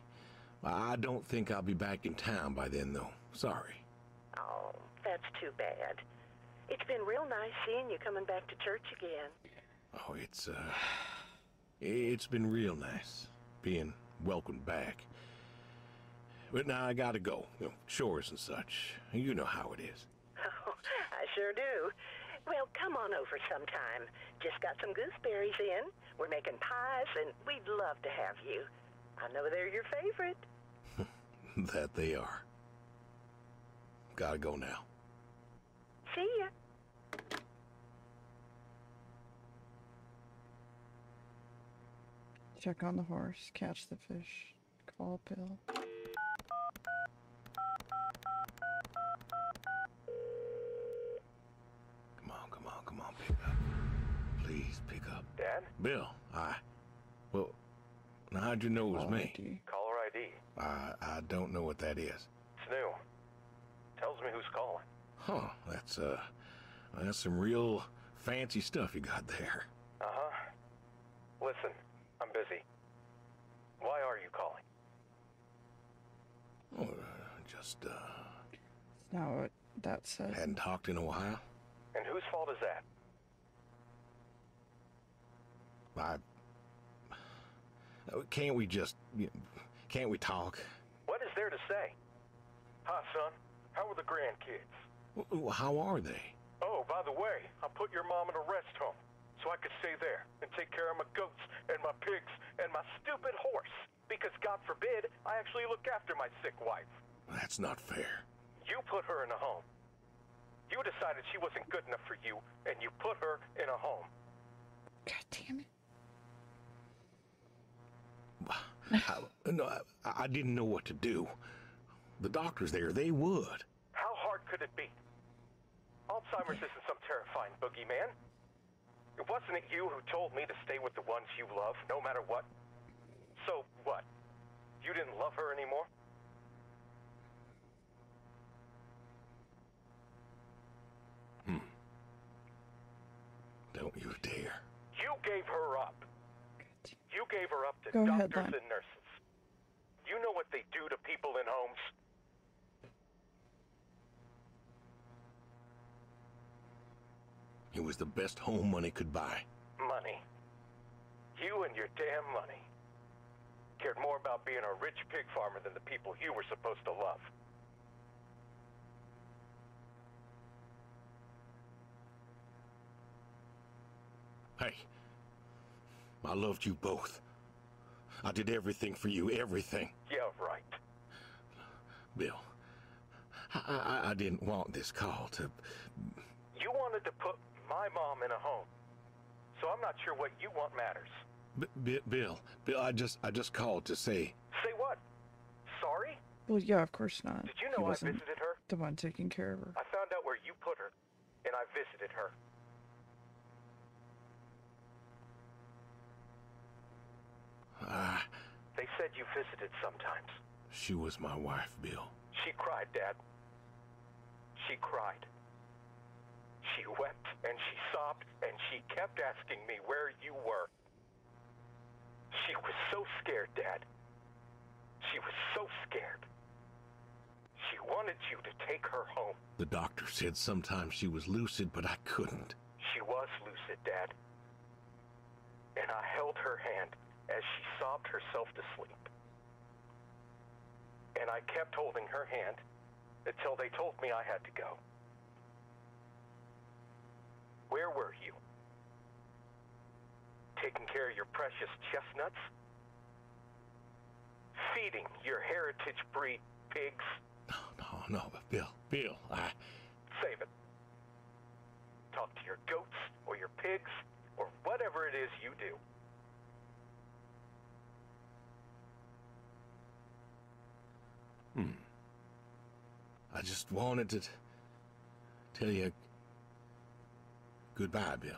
I don't think I'll be back in town by then, though. Sorry. Oh, that's too bad. It's been real nice seeing you coming back to church again. Oh, it's been real nice being welcomed back. But now I gotta go. Chores and such. You know how it is. Oh, I sure do. Well, come on over sometime. Just got some gooseberries in. We're making pies, and we'd love to have you. I know they're your favorite. That they are. Gotta go now. See ya. Check on the horse, catch the fish, call Bill. Come on, pick up. Please pick up. Dad? Bill, well, now how'd you know it was me? ID. Caller ID. I don't know what that is. It's new. Tells me who's calling. Huh, that's some real fancy stuff you got there. Uh-huh. Listen, I'm busy. Why are you calling? Oh, just, It's not what that said. hadn't talked in a while. And whose fault is that? Can't we talk? What is there to say? Hi, son. How are the grandkids? How are they? Oh, by the way, I put your mom in a rest home so I could stay there and take care of my goats and my pigs and my stupid horse. Because God forbid, I actually look after my sick wife. That's not fair. You put her in a home. You decided she wasn't good enough for you, and you put her in a home. God damn it. I didn't know what to do. The doctors there, they would. How hard could it be? Alzheimer's isn't some terrifying boogeyman. It wasn't it you who told me to stay with the ones you love, no matter what? So what? You didn't love her anymore? Don't you dare. You gave her up. You gave her up to Go ahead, doctors Lon. and nurses. You know what they do to people in homes? It was the best home money could buy. Money. You and your damn money. Cared more about being a rich pig farmer than the people you were supposed to love. Hey, I loved you both. I did everything for you, everything. Yeah, right. Bill, I didn't want this call to... You wanted to put my mom in a home. So I'm not sure what you want matters. Bill, I just called to say... Say what? Sorry? Well, yeah, of course not. Did you He know I wasn't visited her? the one taking care of her. I found out where you put her, and I visited her. They said you visited sometimes. She was my wife, Bill. She cried, Dad. She cried. She wept, and she sobbed, and she kept asking me where you were. She was so scared, Dad. She was so scared. She wanted you to take her home. The doctor said sometimes she was lucid, but I couldn't. She was lucid, Dad. And I held her hand as she sobbed herself to sleep. And I kept holding her hand until they told me I had to go. Where were you? Taking care of your precious chestnuts? Feeding your heritage breed pigs? No, Bill, Save it. Talk to your goats or your pigs or whatever it is you do. I just wanted to tell you goodbye, Bill.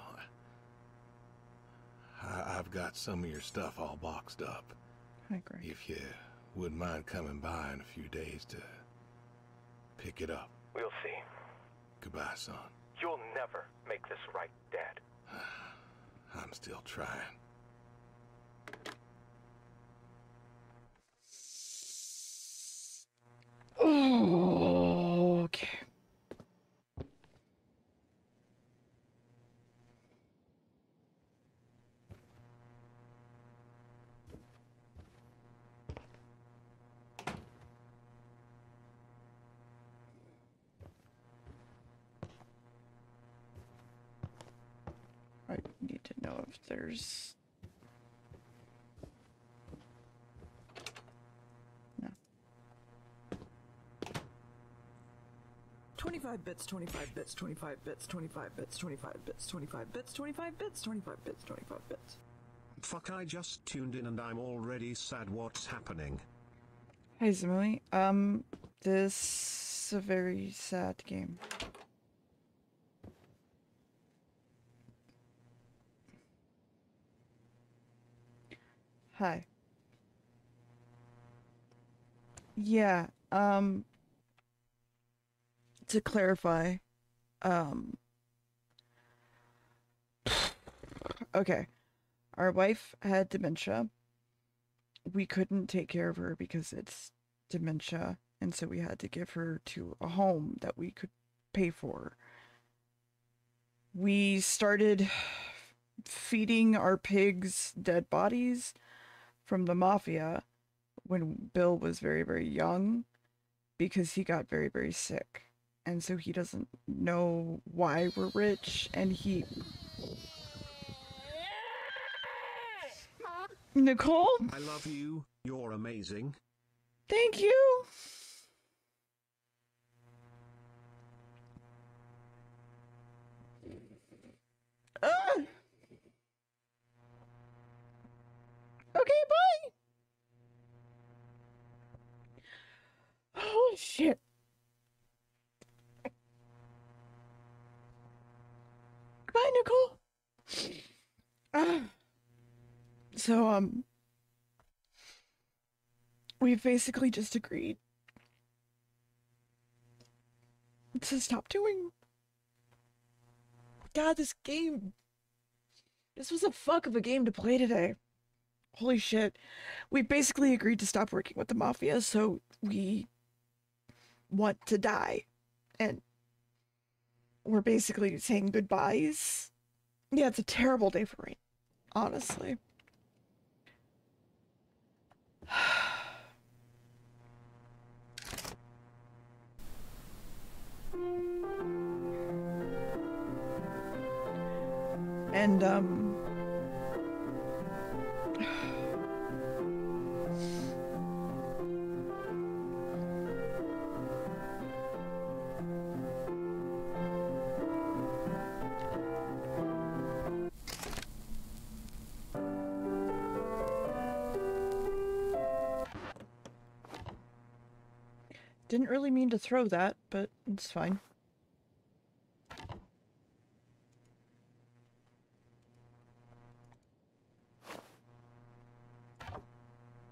I've got some of your stuff all boxed up. Hi, Greg. If you wouldn't mind coming by in a few days to pick it up. We'll see. Goodbye, son. You'll never make this right, Dad. I'm still trying. Oh, okay. if there's... No. 25 bits, 25 bits, 25 bits, 25 bits, 25 bits, 25 bits, 25 bits, 25 bits, 25 bits. Fuck, I just tuned in and I'm already sad. What's happening? Hey, Zamui. This is a very sad game. Hi. Yeah, to clarify, okay, our wife had dementia. We couldn't take care of her because it's dementia, and so we had to give her to a home that we could pay for. We started feeding our pigs dead bodies from the mafia when Bill was very, very young because he got very, very sick. And so he doesn't know why we're rich, and he... Nicole? I love you. You're amazing. Thank you. Okay, bye. Oh, shit. Goodbye, Nicole. So, we've basically just agreed to stop doing... God, this game... This was a fuck of a game to play today. Holy shit. We basically agreed to stop working with the mafia, so we want to die. And we're basically saying goodbyes. Yeah, it's a terrible day for me, honestly. And, didn't really mean to throw that, but it's fine.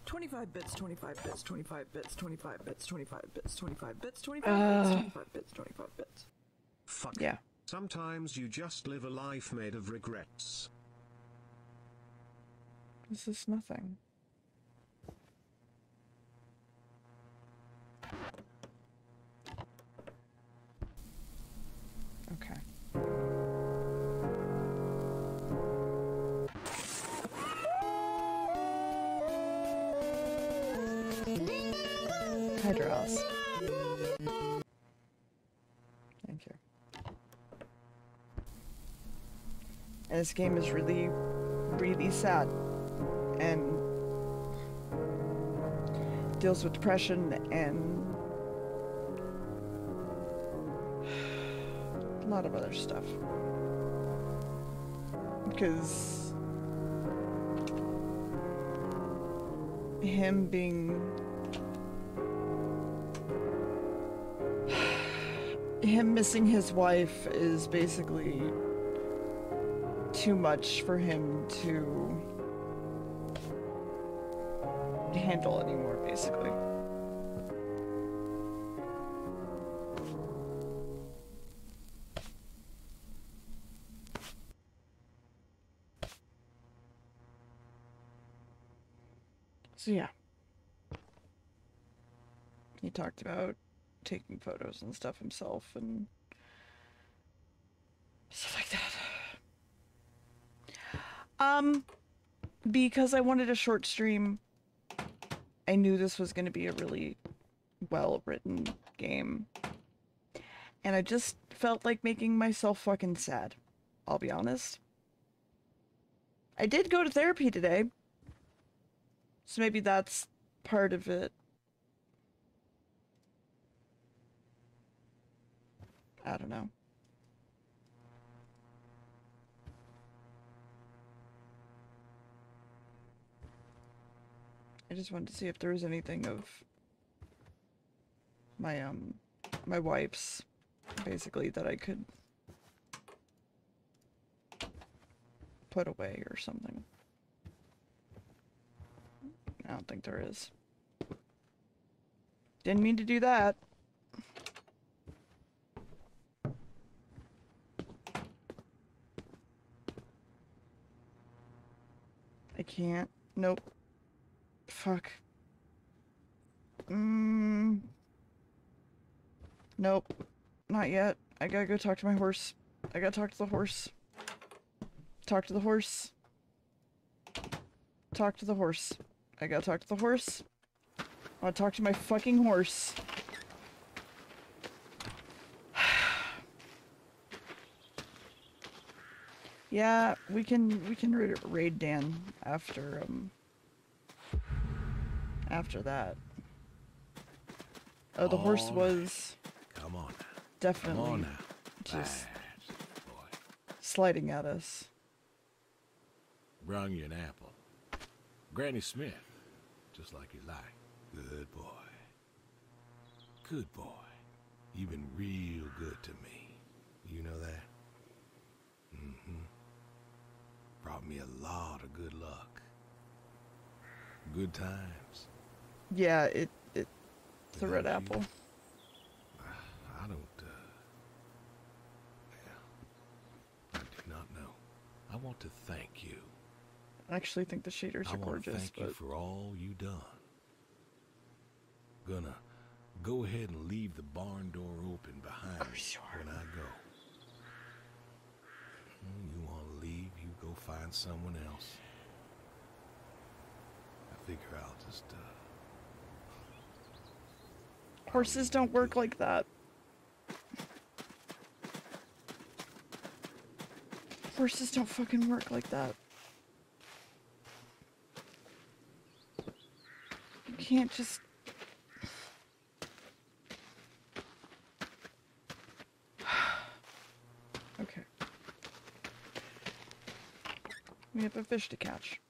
$25 bits, 25 bits, 25 bits, 25 bits, 25 bits, 25 bits, 25 bits, 25 bits, 25 bits. Fuck. Yeah. Sometimes you just live a life made of regrets. This is nothing. Okay. Hydros. Thank you. And this game is really, really sad. And deals with depression and a lot of other stuff. Because him missing his wife is basically too much for him to handle anymore, basically. So yeah. He talked about taking photos and stuff himself and stuff like that. Because I wanted a short stream, I knew this was going to be a really well-written game. And I just felt like making myself fucking sad. I'll be honest. I did go to therapy today. So maybe that's part of it. I don't know. I just wanted to see if there was anything of my my wife's, basically, that I could put away or something. I don't think there is. Didn't mean to do that. I can't. Nope. Fuck. Nope. Not yet. I gotta go talk to my horse. I gotta talk to the horse. Talk to the horse. Talk to the horse. I gotta talk to the horse. I wanna talk to my fucking horse. Yeah, we can raid Dan after that. Oh, the horse was Come on now. definitely Come on now. just That's boy. sliding at us. Brung you an apple. Granny Smith, just like you like. Good boy. Good boy. You've been real good to me. You know that? Mm-hmm. Brought me a lot of good luck. Good times. Yeah, it's a red Without apple. you, I don't, I do not know. I want to thank you. I actually think the shaders I are want to gorgeous, thank you but for all you done. Gonna go ahead and leave the barn door open behind me when I go. You want to leave, you go find someone else. I figure I'll just, horses don't work like that. Horses don't fucking work like that. You can't just... Okay. We have a fish to catch.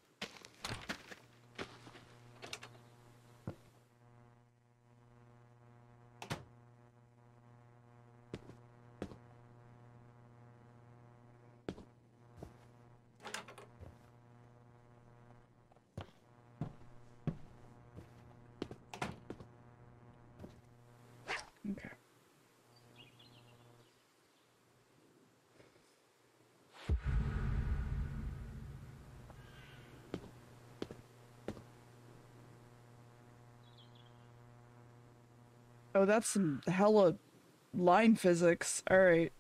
Okay. Oh, that's some hella line physics. All right.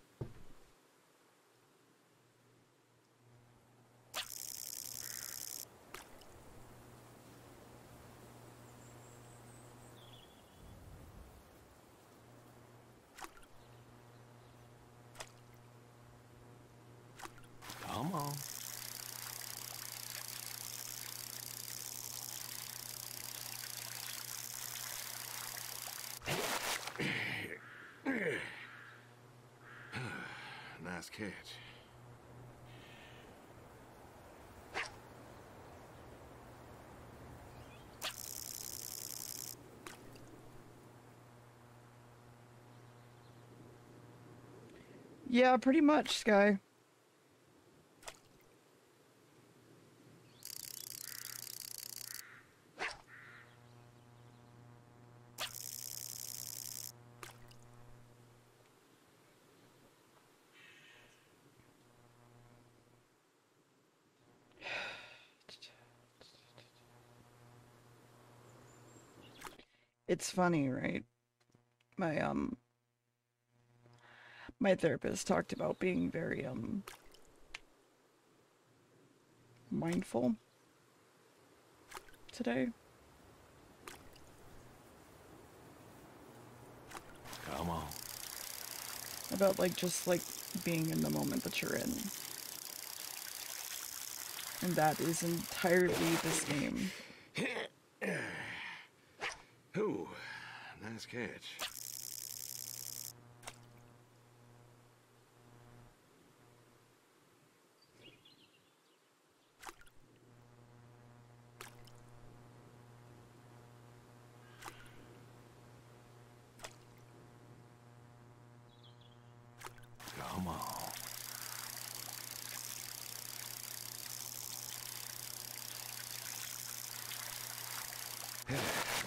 come on. Nice catch. Yeah, pretty much, Sky. It's funny, right? My therapist talked about being very mindful today. Come on. About like just like being in the moment that you're in. And that is entirely this game. Ooh, nice catch. Come on.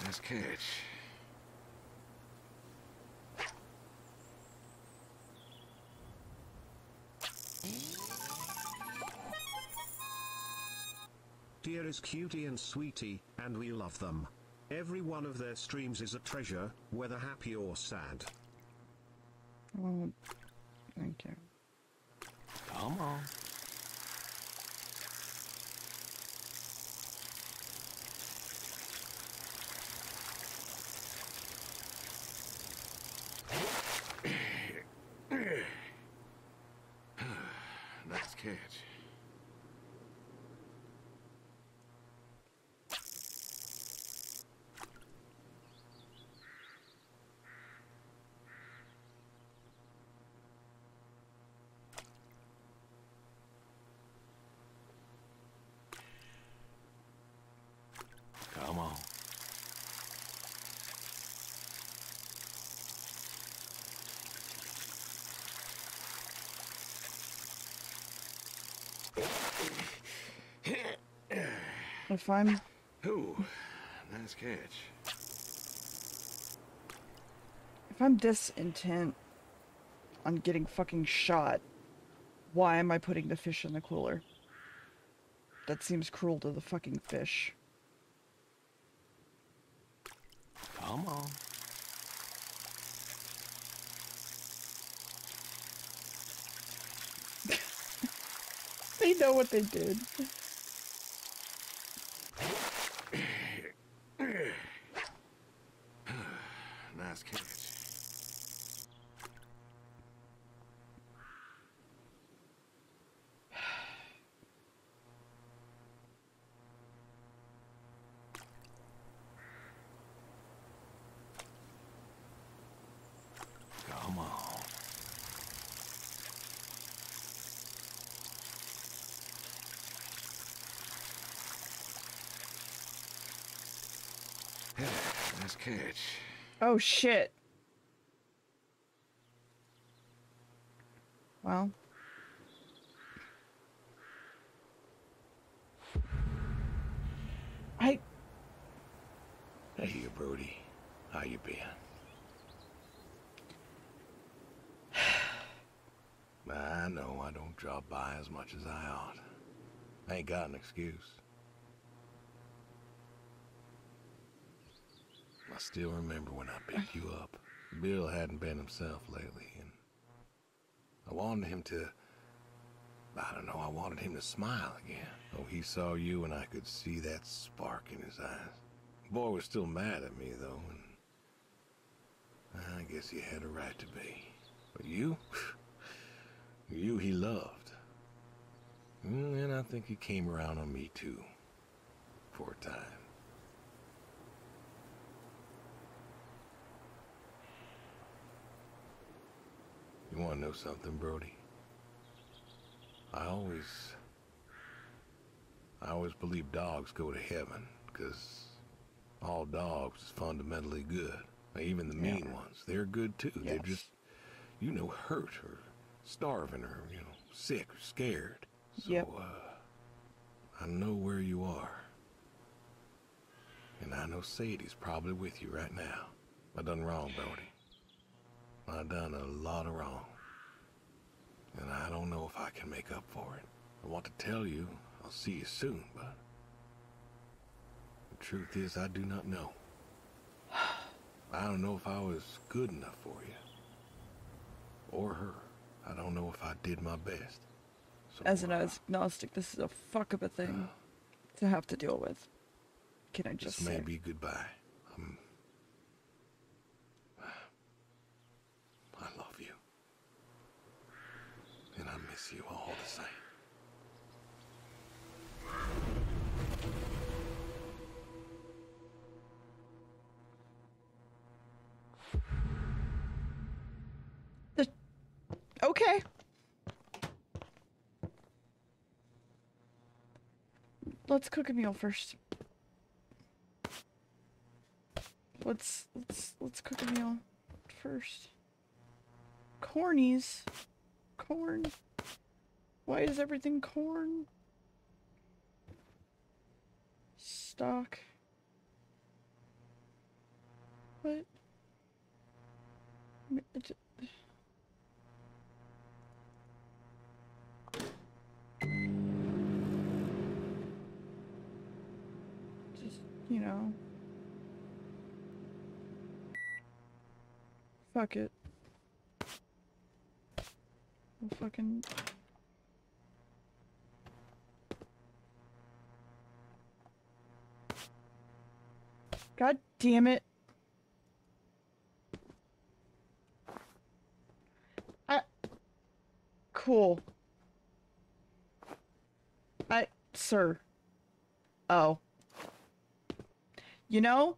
Nice catch. Deer is cutie and sweetie, and we love them. Every one of their streams is a treasure, whether happy or sad. Well, thank you. Come on. Nice catch. Come on. If I'm... Ooh, nice catch. If I'm this intent on getting fucking shot, why am I putting the fish in the cooler? That seems cruel to the fucking fish. Come on. They know what they did. Nice catch. Come on. Nice catch. Oh shit. Well. Hey, Brody. How you been? I know I don't drop by as much as I ought. I ain't got an excuse. I still remember when I picked you up. Bill hadn't been himself lately, and I wanted him to... I wanted him to smile again. Oh, he saw you and I could see that spark in his eyes. The boy was still mad at me, though, and I guess he had a right to be. But you? You he loved. And I think he came around on me, too. For a time. You want to know something, Brody? I always believe dogs go to heaven, because all dogs is fundamentally good. Even the mean ones, they're good too. Yes. They're just, hurt or starving or, sick or scared. So, I know where you are. And I know Sadie's probably with you right now. I done wrong, Brody. I done a lot of wrong. And I don't know if I can make up for it. I want to tell you I'll see you soon, but the truth is I do not know. I don't know if I was good enough for you. Or her. I don't know if I did my best. So, As an agnostic, this is a fuck of a thing to have to deal with. Can I just this say? may be goodbye. I love you. And I miss you all the same. Okay. Let's cook a meal first. Let's cook a meal first. Cornies. Corn. Why is everything corn? Stock. What? Just, you know. Fuck it. We'll fucking... God damn it. Cool. Sir. Oh. You know?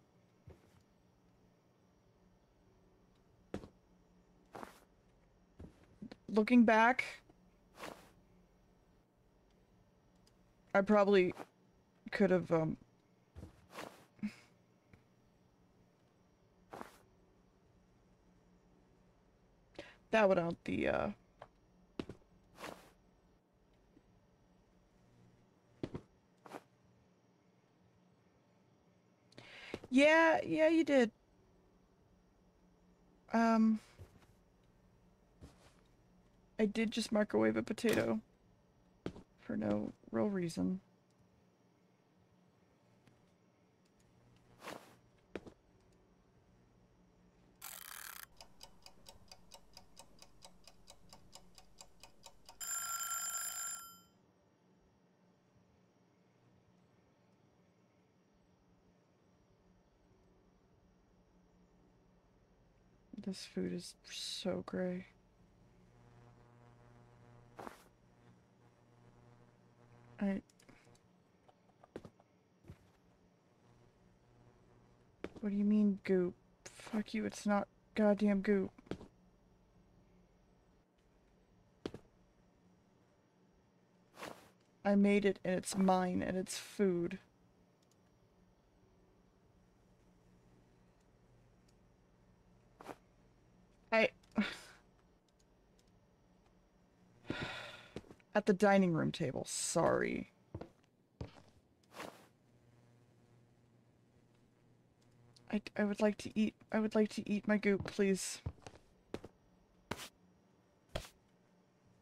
Looking back, I probably could have, that without the, Yeah, you did. I did just microwave a potato. For no real reason. This food is so gray. What do you mean goop? Fuck you, it's not goddamn goop. I made it and it's mine and it's food. At the dining room table, sorry. I would like to eat my goop, please.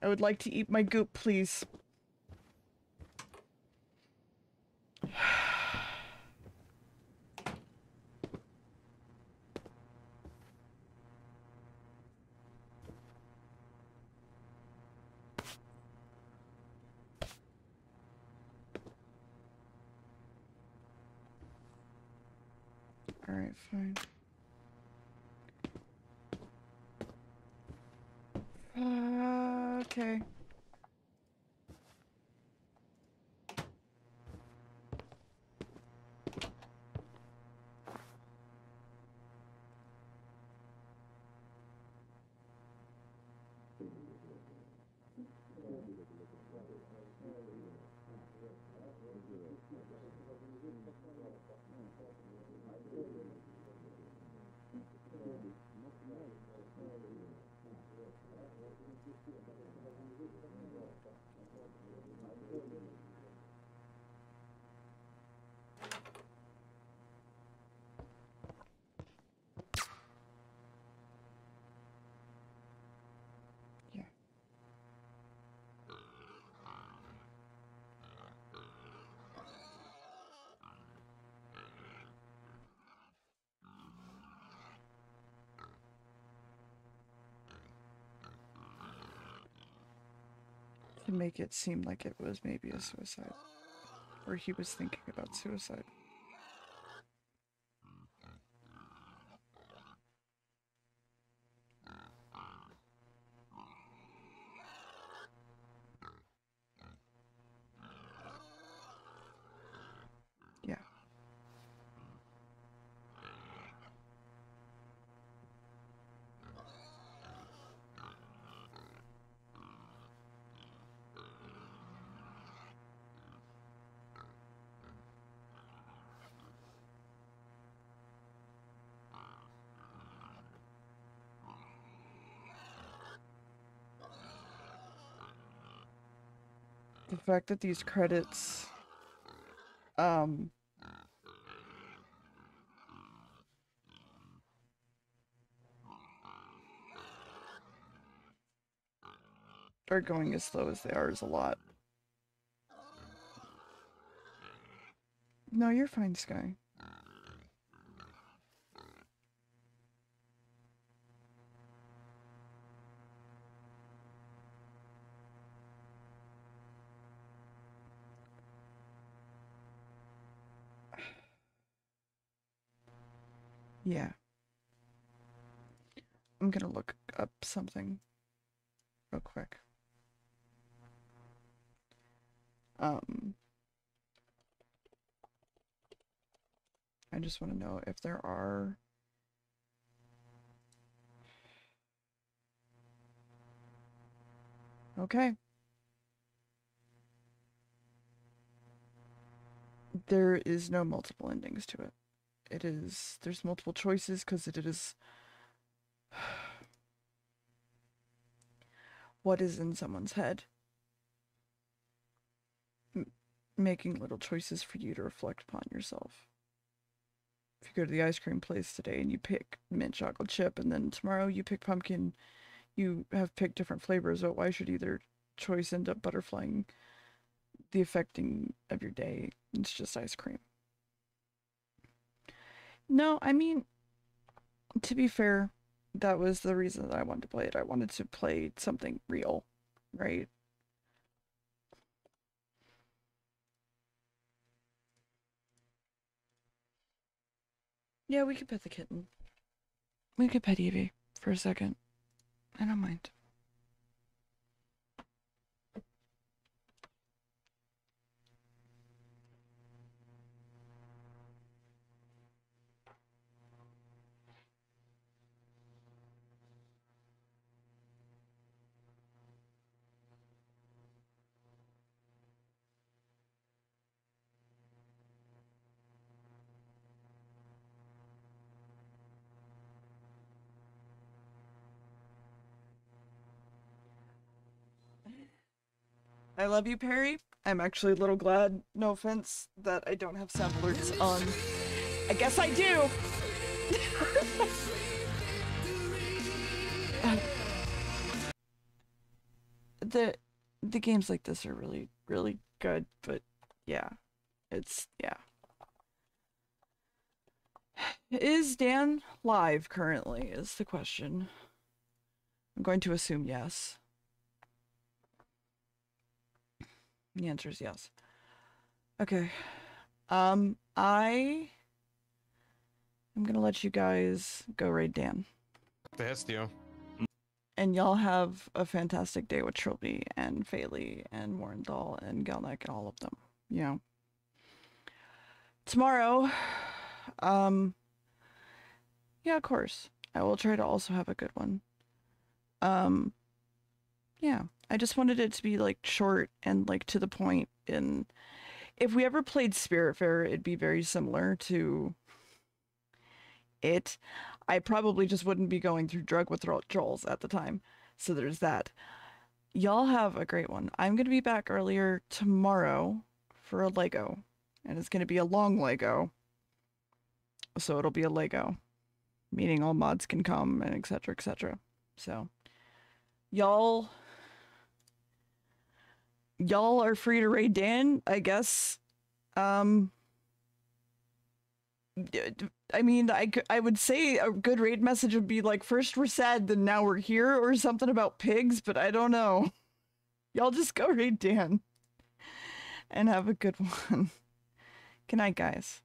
I would like to eat my goop, please. Alright, fine. Okay. To make it seem like it was maybe a suicide. Or he was thinking about suicide. Yeah. the fact that these credits, are going as slow as they are is a lot. No, you're fine, Sky. Yeah. I'm gonna look up something real quick. I just want to know if there are okay. There is no multiple endings to it. There's multiple choices because it is what is in someone's head. Making little choices for you to reflect upon yourself. If you go to the ice cream place today and you pick mint chocolate chip and then tomorrow you pick pumpkin, you have picked different flavors, but why should either choice end up butterflying the affecting of your day? It's just ice cream. No, I mean, to be fair, that was the reason that I wanted to play it. I wanted to play something real, right? Yeah, we could pet the kitten. We could pet Evie for a second. I don't mind. I love you, Perry. I'm actually a little glad, no offense, that I don't have sound alerts on. I guess I do! The games like this are really, really good, but yeah. Yeah. Is Dan live currently, is the question. I'm going to assume yes. The answer is yes. Okay. I'm gonna let you guys go raid Dan. Bestio. And y'all have a fantastic day with Trilby and Faley and Warrenthal and Galnek and all of them. You know. Tomorrow, yeah, of course. I will try to also have a good one. Yeah. I just wanted it to be like short and like to the point. And if we ever played Spiritfarer, it'd be very similar to it. I probably just wouldn't be going through drug withdrawals at the time. So there's that. Y'all have a great one. I'm going to be back earlier tomorrow for a Lego. And it's going to be a long Lego. So it'll be a Lego. Meaning all mods can come and etc. etc. So y'all are free to raid Dan, I guess. I mean, I would say a good raid message would be like, first we're sad, then now we're here, or something about pigs, but I don't know. Y'all just go raid Dan. And have a good one. Good night, guys.